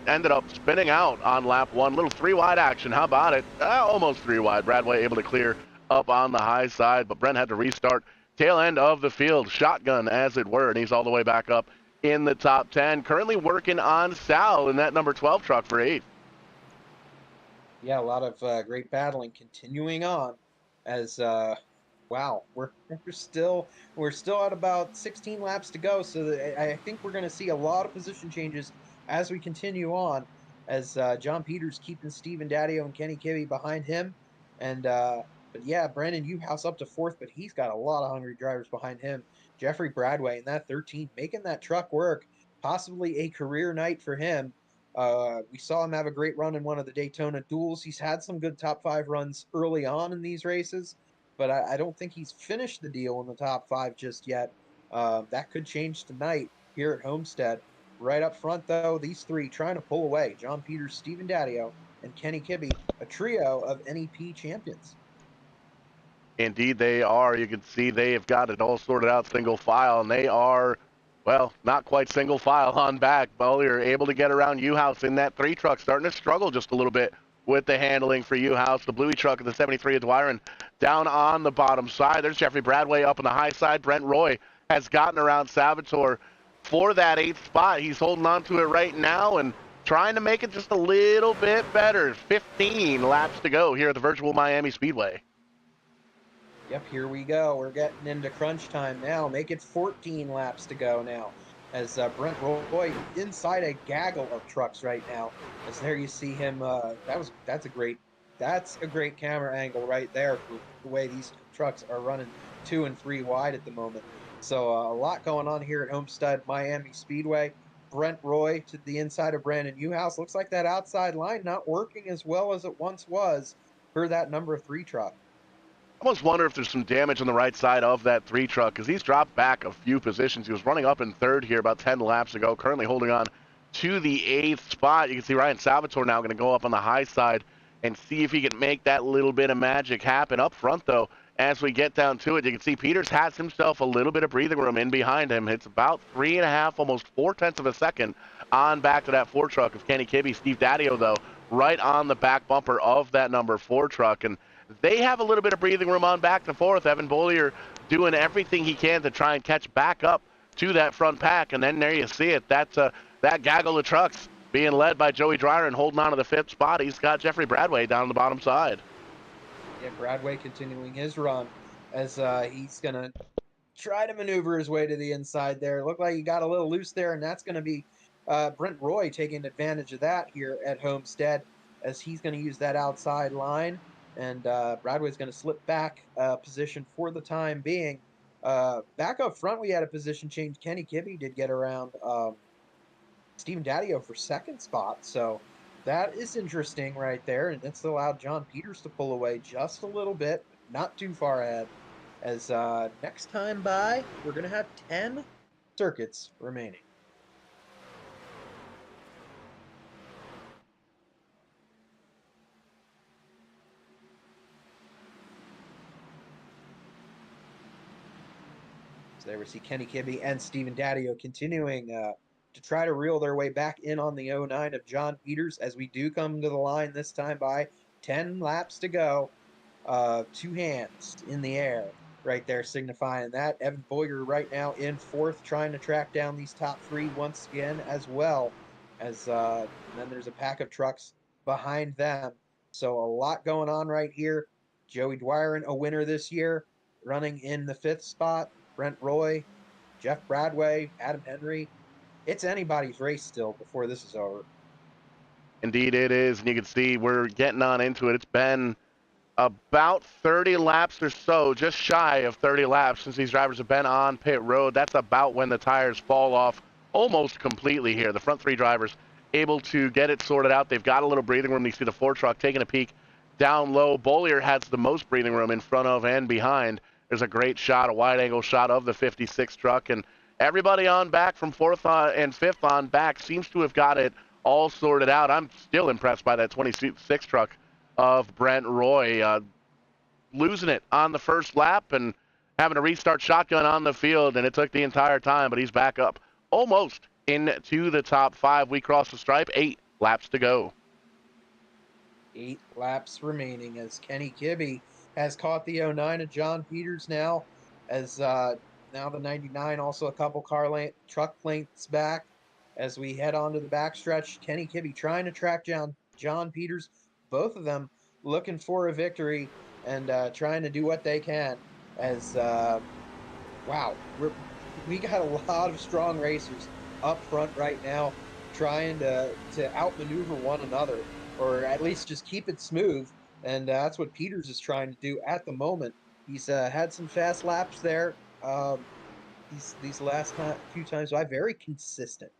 ended up spinning out on lap 1. Little 3-wide action. How about it? Almost 3-wide. Bradway able to clear up on the high side, but Brent had to restart. Tail end of the field, shotgun as it were, and he's all the way back up in the top 10. Currently working on Sal in that number 12 truck for 8th. Yeah, a lot of great battling continuing on as wow, we're still at about 16 laps to go, so I think we're going to see a lot of position changes as we continue on, as John Peters keeping Steven Daddio and Kenny Kibbe behind him, and but yeah, Brandon Uhouse up to 4th, but he's got a lot of hungry drivers behind him. Jeffrey Bradway in that 13, making that truck work, possibly a career night for him. We saw him have a great run in one of the Daytona duels. He's had some good top 5 runs early on in these races, but I don't think he's finished the deal in the top 5 just yet. That could change tonight here at Homestead. Right up front, though, these 3 trying to pull away. John Peters, Steven Daddio, and Kenny Kibbe, a trio of NEP champions. Indeed they are. You can see they have got it all sorted out single file, and they are, well, not quite single file on back. Bowyer able to get around Uhouse in that 3 truck, starting to struggle just a little bit with the handling for Uhouse. The Bluey truck of the 73 of Dwyer, and down on the bottom side. There's Jeffrey Bradway up on the high side. Brent Roy has gotten around Salvatore for that 8th spot. He's holding on to it right now and trying to make it just a little bit better. 15 laps to go here at the virtual Miami Speedway. Yep, here we go. We're getting into crunch time now. Make it 14 laps to go now. As Brent Roy inside a gaggle of trucks right now. As there you see him. That's a great camera angle right there for the way these trucks are running 2 and 3 wide at the moment. So a lot going on here at Homestead Miami Speedway. Brent Roy to the inside of Brandon Uhouse. Looks like that outside line not working as well as it once was for that number 3 truck. I almost wonder if there's some damage on the right side of that 3 truck, because he's dropped back a few positions. He was running up in 3rd here about 10 laps ago, currently holding on to the 8th spot. You can see Ryan Salvatore now going to go up on the high side and see if he can make that little bit of magic happen. Up front, though, as we get down to it, you can see Peters has himself a little bit of breathing room in behind him. It's about 3.5, almost 0.4 of a second on back to that 4 truck of Kenny Kibbe. Steve Daddio, though, right on the back bumper of that number 4 truck. And they have a little bit of breathing room on back to 4th. Evan Bollier doing everything he can to try and catch back up to that front pack. And then there you see it. That's that gaggle of trucks being led by Joey Dreyer and holding on to the 5th spot. He's got Jeffrey Bradway down on the bottom side. Yeah, Bradway continuing his run as he's going to try to maneuver his way to the inside there. Looked like he got a little loose there, and that's going to be Brent Roy taking advantage of that here at Homestead as he's going to use that outside line. And Bradway's going to slip back position for the time being. Back up front, we had a position change. Kenny Kibbe did get around Steven Daddio for 2nd spot. So that is interesting right there. And it's allowed John Peters to pull away just a little bit, but not too far ahead. As next time by, we're going to have 10 circuits remaining. So there we see Kenny Kibbe and Steven Daddio continuing to try to reel their way back in on the 09 of John Peters as we do come to the line this time by 10 laps to go. 2 hands in the air right there signifying that. Evan Boyer right now in 4th trying to track down these top 3 once again as well. As then there's a pack of trucks behind them. So a lot going on right here. Joey Dwyer, a winner this year, running in the 5th spot. Brent Roy Jeff Bradway, Adam Henry. It's anybody's race still before this is over. Indeed it is, and you can see we're getting on into it. It's been about 30 laps or so, just shy of 30 laps since these drivers have been on pit road. That's about when the tires fall off almost completely here. The front three drivers able to get it sorted out. They've got a little breathing room. You see the Ford truck taking a peek down low. Bollier has the most breathing room in front of and behind. There's a great shot, a wide angle shot of the 56 truck, and everybody on back from fourth on and fifth on back seems to have got it all sorted out. I'm still impressed by that 26 truck of Brent Roy, losing it on the first lap and having to restart shotgun on the field, and it took the entire time, but he's back up almost into the top 5. We cross the stripe, 8 laps to go. 8 laps remaining as Kenny Kibbe has caught the 09 of John Peters now, as now the 99 also a couple truck lengths back as we head on to the backstretch. Kenny Kibbe trying to track down John Peters, both of them looking for a victory and trying to do what they can as wow, we got a lot of strong racers up front right now trying to outmaneuver one another, or at least just keep it smooth. And that's what Peters is trying to do at the moment. He's had some fast laps there these last few times. So very consistent,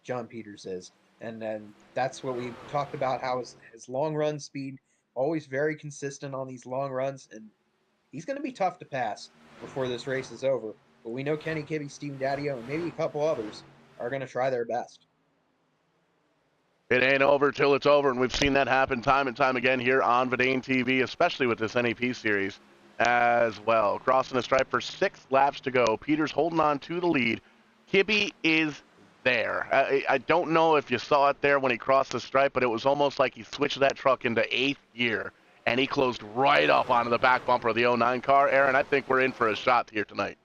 John Peters is. And then that's what we talked about, how his long run speed, always very consistent on these long runs. And he's going to be tough to pass before this race is over. But we know Kenny Kibbe, Steven Daddio, and maybe a couple others are going to try their best. It ain't over till it's over, and we've seen that happen time and time again here on VidaneTV, especially with this NEP series as well. Crossing the stripe for 6 laps to go. Peters holding on to the lead. Kibbe is there. I don't know if you saw it there when he crossed the stripe, but it was almost like he switched that truck into 8th gear, and he closed right up onto the back bumper of the 09 car. Aaron, I think we're in for a shot here tonight.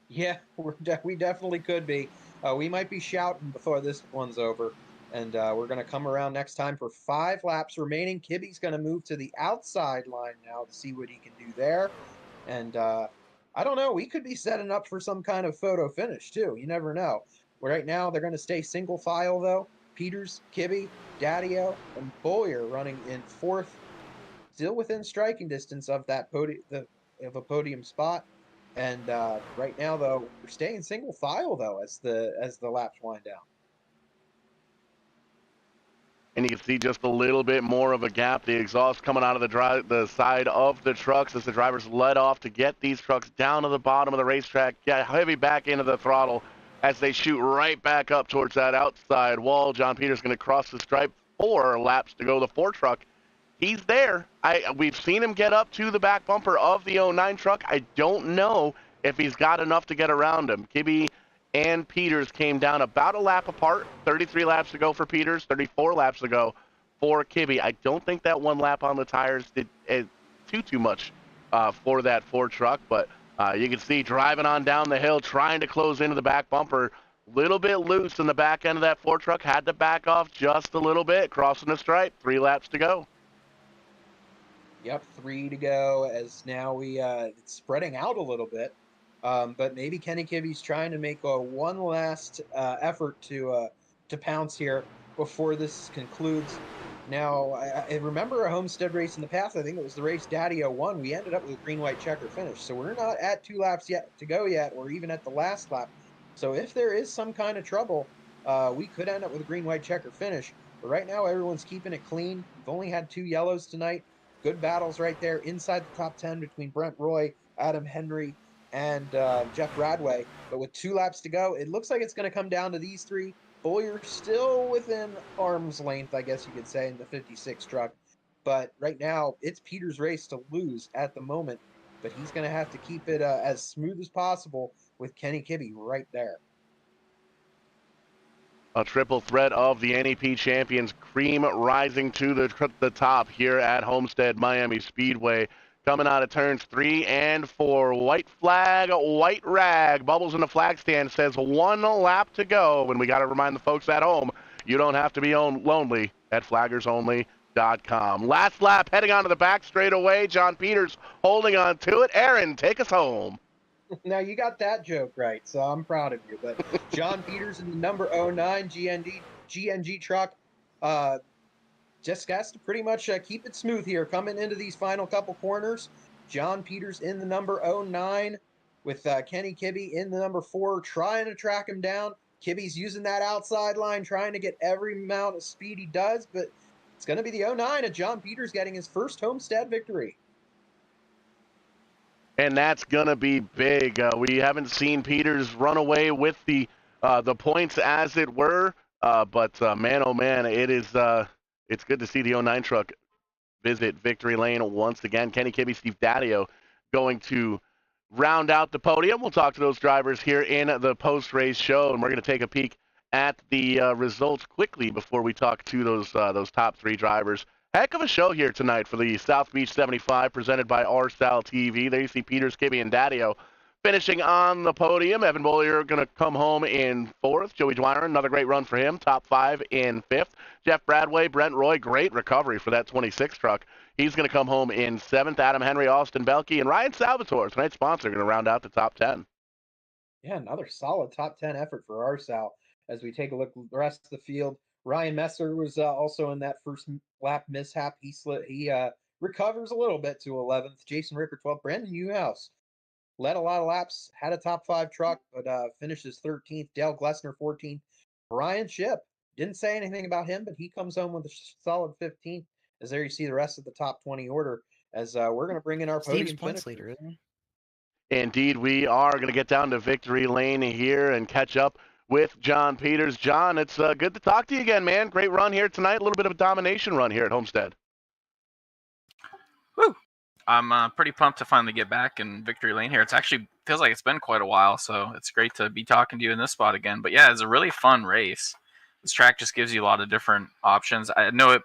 Yeah, we definitely could be. We might be shouting before this one's over. And we're going to come around next time for 5 laps remaining. Kibbe's going to move to the outside line now to see what he can do there. And I don't know. We could be setting up for some kind of photo finish, too. You never know. Right now, they're going to stay single file, though. Peters, Kibbe, Daddio, and Bollier running in 4th, still within striking distance of that a podium spot. And right now, though, we're staying single file, though, as the laps wind down. And you can see just a little bit more of a gap. The exhaust coming out of the side of the trucks as the drivers let off to get these trucks down to the bottom of the racetrack, get heavy back into the throttle as they shoot right back up towards that outside wall. John Peters going to cross the stripe. 4 laps to go. The 4 truck, he's there. We've seen him get up to the back bumper of the 09 truck. I don't know if he's got enough to get around him. Kibbe and Peters came down about a lap apart. 33 laps to go for Peters, 34 laps to go for Kibbe. I don't think that 1 lap on the tires did too much for that Ford truck, but you can see driving on down the hill, trying to close into the back bumper. Little bit loose in the back end of that Ford truck. Had to back off just a little bit, crossing the stripe. 3 laps to go. Yep, 3 to go as now it's spreading out a little bit. But maybe Kenny Kibbe's trying to make one last effort to pounce here before this concludes. Now, I remember a Homestead race in the past. I think it was the race Daddio won. We ended up with a green-white checker finish. So we're not at 2 laps yet to go yet, or even at the last lap. So if there is some kind of trouble, we could end up with a green-white checker finish. But right now, everyone's keeping it clean. We've only had 2 yellows tonight. Good battles right there inside the top 10 between Brent Roy, Adam Henry, and Jeff Bradway. But with 2 laps to go, it looks like it's going to come down to these 3. Bollier still within arm's length, I guess you could say, in the 56 truck. But right now, it's Peters' race to lose at the moment. But he's going to have to keep it as smooth as possible with Kenny Kibbe right there. A triple threat of the NEP champions, cream rising to the top here at Homestead Miami Speedway. Coming out of turns 3 and 4. White flag, white rag. Bubbles in the flag stand says 1 lap to go. And we got to remind the folks at home, you don't have to be lonely at flaggersonly.com. Last lap, heading onto the back straightaway. John Peters holding on to it. Aaron, take us home. Now you got that joke right, so I'm proud of you. But John Peters in the number 09 GNG truck, just has to pretty much keep it smooth here coming into these final couple corners. John Peters in the number 09 with Kenny Kibbe in the number 4, trying to track him down. Kibbe's using that outside line, trying to get every amount of speed he does, but it's going to be the 09 of John Peters getting his first Homestead victory. And that's going to be big. We haven't seen Peters run away with the points, as it were. But man, oh man, it's good to see the 09 truck visit victory lane once again. Kenny Kibbe, Steve Dadio going to round out the podium. We'll talk to those drivers here in the post-race show, and we're going to take a peek at the results quickly before we talk to those top 3 drivers. Heck of a show here tonight for the South Beach 75 presented by RSalTV. There you see Peters, Kibbe, and Dadio finishing on the podium. Evan Bollier going to come home in 4th. Joey Dwyer, another great run for him. Top 5 in 5th. Jeff Bradway, Brent Roy, great recovery for that 26 truck. He's going to come home in 7th. Adam Henry, Austin Belke, and Ryan Salvatore, tonight's sponsor, going to round out the top 10. Yeah, another solid top 10 effort for RSal. As we take a look at the rest of the field, Ryan Messer was also in that first lap mishap. He recovers a little bit to 11th. Jason Ricker 12th. Brandon Newhouse led a lot of laps, had a top 5 truck, but finishes 13th. Dale Glessner 14th. Brian Ship, didn't say anything about him, but he comes home with a solid 15th. As there you see the rest of the top 20 order. As we're going to bring in our Steve's podium points finisher. leader, isn't he? Indeed, we are going to get down to victory lane here and catch up with John Peters. John, it's good to talk to you again, man. Great run here tonight. A little bit of a domination run here at Homestead. Woo! I'm pretty pumped to finally get back in victory lane here. It's actually feels like it's been quite a while, so it's great to be talking to you in this spot again. But yeah, it's a really fun race. This track just gives you a lot of different options. I know it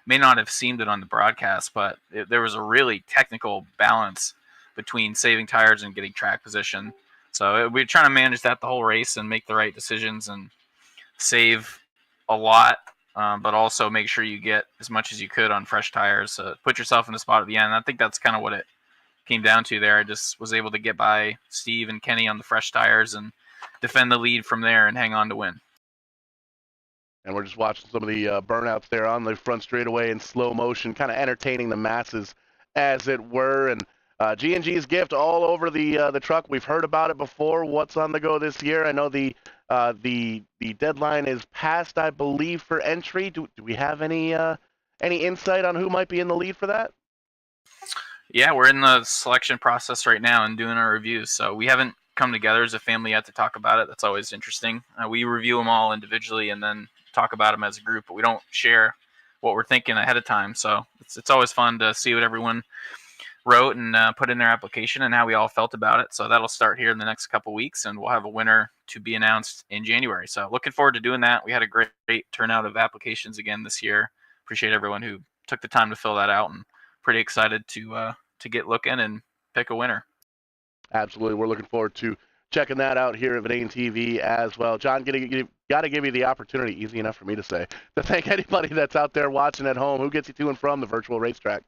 may not have seemed it on the broadcast, but there was a really technical balance between saving tires and getting track position. So we're trying to manage that the whole race and make the right decisions and save a lot, but also make sure you get as much as you could on fresh tires. Put yourself in the spot at the end. And I think that's kind of what it came down to there. I just was able to get by Steve and Kenny on the fresh tires and defend the lead from there and hang on to win. And we're just watching some of the burnouts there on the front straightaway in slow motion, kind of entertaining the masses, as it were. And G&G's gift all over the truck. We've heard about it before. What's on the go this year? I know the deadline is passed, I believe, for entry. Do we have any insight on who might be in the lead for that? Yeah, we're in the selection process right now and doing our reviews. So we haven't come together as a family yet to talk about it. That's always interesting. We review them all individually and then talk about them as a group, but we don't share what we're thinking ahead of time. So it's always fun to see what everyone wrote and put in their application and how we all felt about it. So that'll start here in the next couple weeks, and we'll have a winner to be announced in January. So looking forward to doing that. We had a great turnout of applications again this year. Appreciate everyone who took the time to fill that out, and pretty excited to get looking and pick a winner. Absolutely. We're looking forward to checking that out here at VidaneTV as well. John, got to give you the opportunity, easy enough for me to say, to thank anybody that's out there watching at home who gets you to and from the virtual racetrack.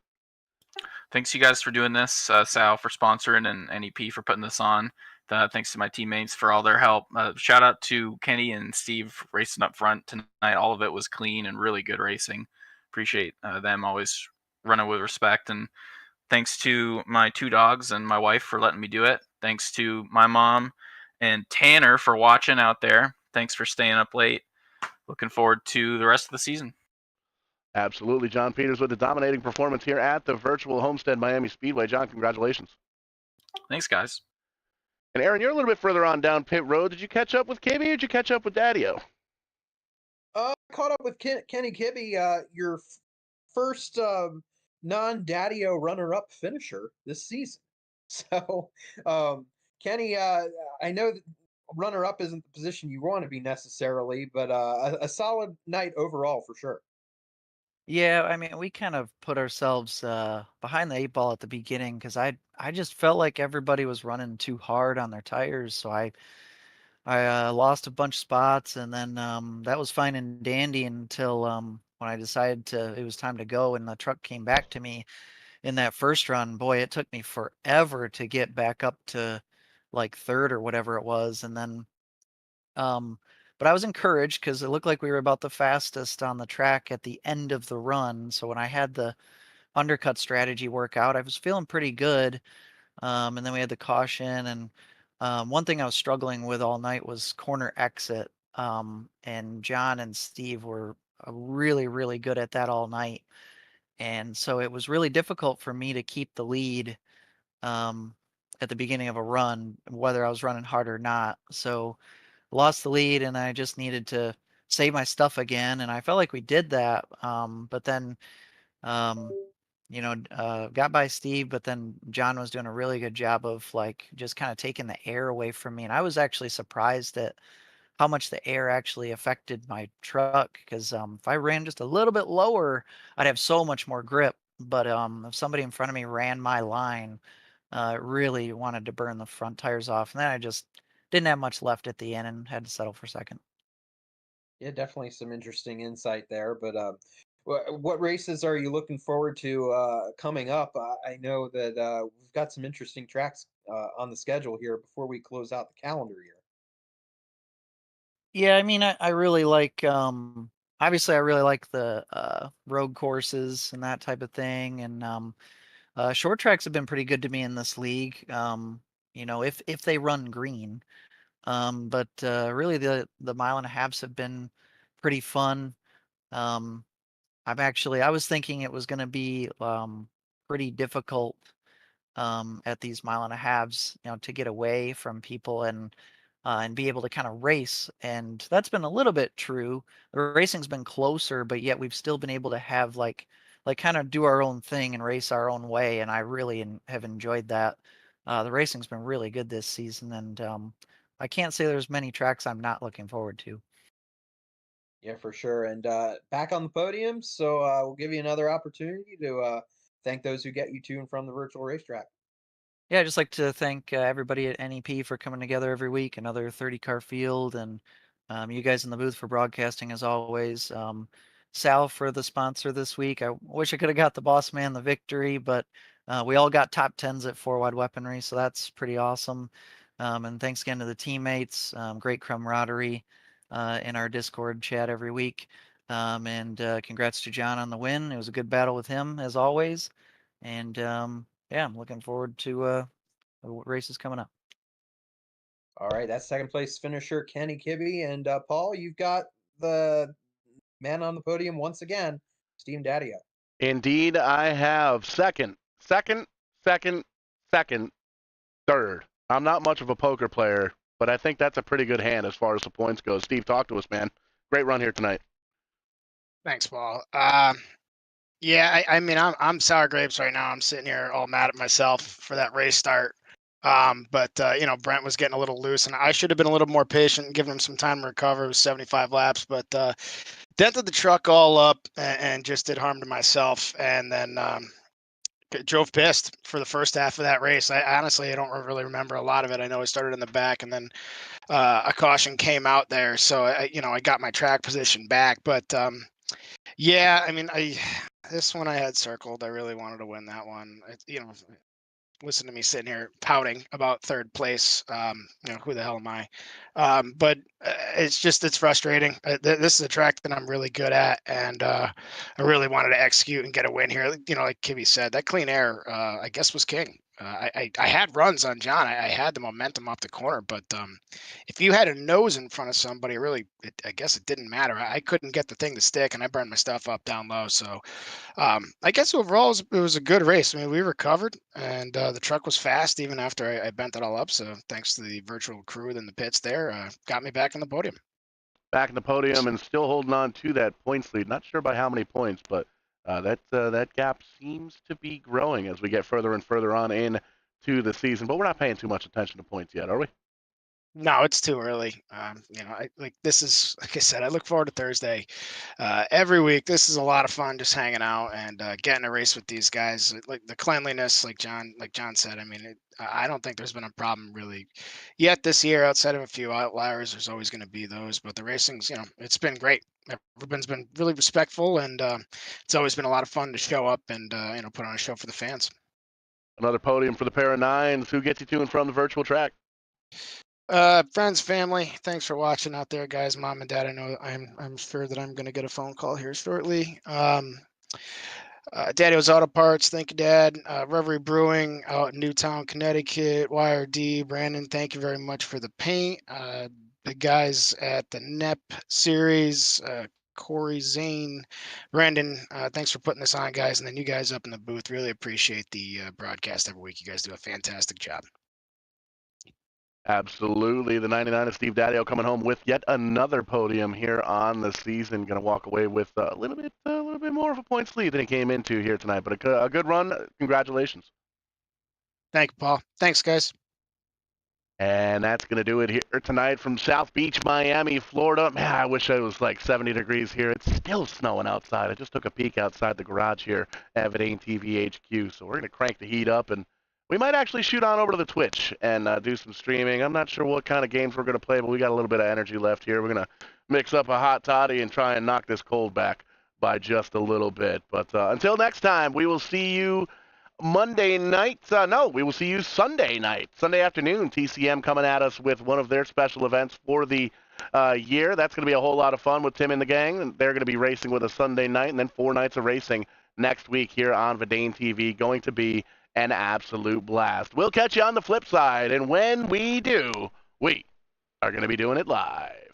Thanks you guys for doing this, Sal for sponsoring and NEP for putting this on. Thanks to my teammates for all their help. Shout out to Kenny and Steve for racing up front tonight. All of it was clean and really good racing. Appreciate them always running with respect. And thanks to my 2 dogs and my wife for letting me do it. Thanks to my mom and Tanner for watching out there. Thanks for staying up late. Looking forward to the rest of the season. Absolutely. John Peters with a dominating performance here at the virtual Homestead Miami Speedway. John, congratulations. Thanks, guys. And Aaron, you're a little bit further on down pit road. Did you catch up with Kibbe or did you catch up with Dadio? Caught up with Kenny Kibbe, your first non-Dadio runner-up finisher this season. So, Kenny, I know that runner-up isn't the position you want to be necessarily, but a solid night overall for sure. Yeah, I mean, we kind of put ourselves behind the 8 ball at the beginning because I just felt like everybody was running too hard on their tires, so I lost a bunch of spots, and then that was fine and dandy until when I decided it was time to go, and the truck came back to me in that first run. Boy, it took me forever to get back up to like third or whatever it was, and then but I was encouraged because it looked like we were about the fastest on the track at the end of the run. So when I had the undercut strategy work out, I was feeling pretty good. And then we had the caution, and one thing I was struggling with all night was corner exit. And John and Steve were really, really good at that all night. And so it was really difficult for me to keep the lead at the beginning of a run, whether I was running hard or not. So lost the lead, and I just needed to save my stuff again. And I felt like we did that. But then, um, got by Steve, but then John was doing a really good job of like just kind of taking the air away from me. And I was actually surprised at how much the air actually affected my truck, because if I ran just a little bit lower, I'd have so much more grip. But if somebody in front of me ran my line, really wanted to burn the front tires off, and then I just didn't have much left at the end and had to settle for second. Yeah, definitely some interesting insight there. But what races are you looking forward to coming up? I know that we've got some interesting tracks on the schedule here before we close out the calendar year. Yeah, I mean, I really like, obviously I really like the road courses and that type of thing. And short tracks have been pretty good to me in this league. If they run green. But really the mile and a halves have been pretty fun. Um, I was thinking it was going to be pretty difficult at these mile and a halves, to get away from people and be able to kind of race. And that's been a little bit true. The racing's been closer, but yet we've still been able to have like kind of do our own thing and race our own way. And I really have enjoyed that. The racing's been really good this season, and I can't say there's many tracks I'm not looking forward to. Yeah, for sure. And back on the podium, so we'll give you another opportunity to thank those who get you to and from the virtual racetrack. Yeah, I'd just like to thank everybody at NEP for coming together every week, another 30-car field, and you guys in the booth for broadcasting as always. Sal for the sponsor this week. I wish I could have got the boss man the victory, but we all got top 10s at 4 Wide Weaponry, so that's pretty awesome. And thanks again to the teammates. Great camaraderie in our Discord chat every week. And congrats to John on the win. It was a good battle with him as always. And yeah, I'm looking forward to the races coming up. All right, that's second place finisher Kenny Kibbe. And Paul, you've got the man on the podium once again, Steam Daddio. Indeed, I have second, second, third. I'm not much of a poker player, but I think that's a pretty good hand as far as the points go. Steve, talk to us, man. Great run here tonight. Thanks, Paul. Yeah, I mean, I'm sour grapes right now. I'm sitting here all mad at myself for that race start. But Brent was getting a little loose, and I should have been a little more patient, giving him some time to recover. It was 75 laps, but dented the truck all up and just did harm to myself. And then drove pissed for the first half of that race. I honestly, I don't really remember a lot of it. I know I started in the back, and then a caution came out there, so I got my track position back. But yeah, I mean, this one I had circled. I really wanted to win that one. Listen to me sitting here pouting about third place. Who the hell am I? But it's frustrating. This is a track that I'm really good at, and I really wanted to execute and get a win here. Like Kibbe said, that clean air, I guess, was king. I had runs on John. I had the momentum off the corner, but if you had a nose in front of somebody, I guess it didn't matter. I couldn't get the thing to stick, and I burned my stuff up down low. So I guess overall it was a good race. I mean, we recovered, and the truck was fast even after I bent it all up. So thanks to the virtual crew in the pits there, got me back on the podium. Back in the podium and still holding on to that points lead. Not sure by how many points, but that gap seems to be growing as we get further and further on into the season. But we're not paying too much attention to points yet, are we? No, it's too early. This is, like I said, I look forward to Thursday every week. This is a lot of fun, just hanging out and getting a race with these guys. Like the cleanliness, like John said. I mean, I don't think there's been a problem really yet this year, outside of a few outliers. There's always going to be those, but the racing's, it's been great. Everyone's been really respectful, and it's always been a lot of fun to show up and put on a show for the fans. Another podium for the pair of nines. Who gets you to and from the virtual track? Friends, family, thanks for watching out there, guys. Mom and Dad, I know I'm sure that I'm going to get a phone call here shortly. Daddy-O's Auto Parts, thank you, Dad. Reverie Brewing out in Newtown, Connecticut. YRD, Brandon, thank you very much for the paint. The guys at the NEP series, Corey, Zane, Brandon, thanks for putting this on, guys. And then you guys up in the booth, really appreciate the broadcast every week. You guys do a fantastic job. Absolutely. The 99 of Steve Daddio coming home with yet another podium here on the season. Going to walk away with a little bit more of a points lead than he came into here tonight. But a good run. Congratulations. Thank you, Paul. Thanks, guys. And that's going to do it here tonight from South Beach, Miami, Florida. Man, I wish it was like 70 degrees here. It's still snowing outside. I just took a peek outside the garage here at VidaneTV HQ. So we're going to crank the heat up, and we might actually shoot on over to the Twitch and do some streaming. I'm not sure what kind of games we're going to play, but we got a little bit of energy left here. We're going to mix up a hot toddy and try and knock this cold back by just a little bit. But until next time, we will see you Monday night. No, we will see you Sunday night, Sunday afternoon. TCM coming at us with one of their special events for the year. That's going to be a whole lot of fun with Tim and the gang. And they're going to be racing with us Sunday night, and then 4 nights of racing next week here on VidaneTV. Going to be an absolute blast. We'll catch you on the flip side, and when we do, we are going to be doing it live.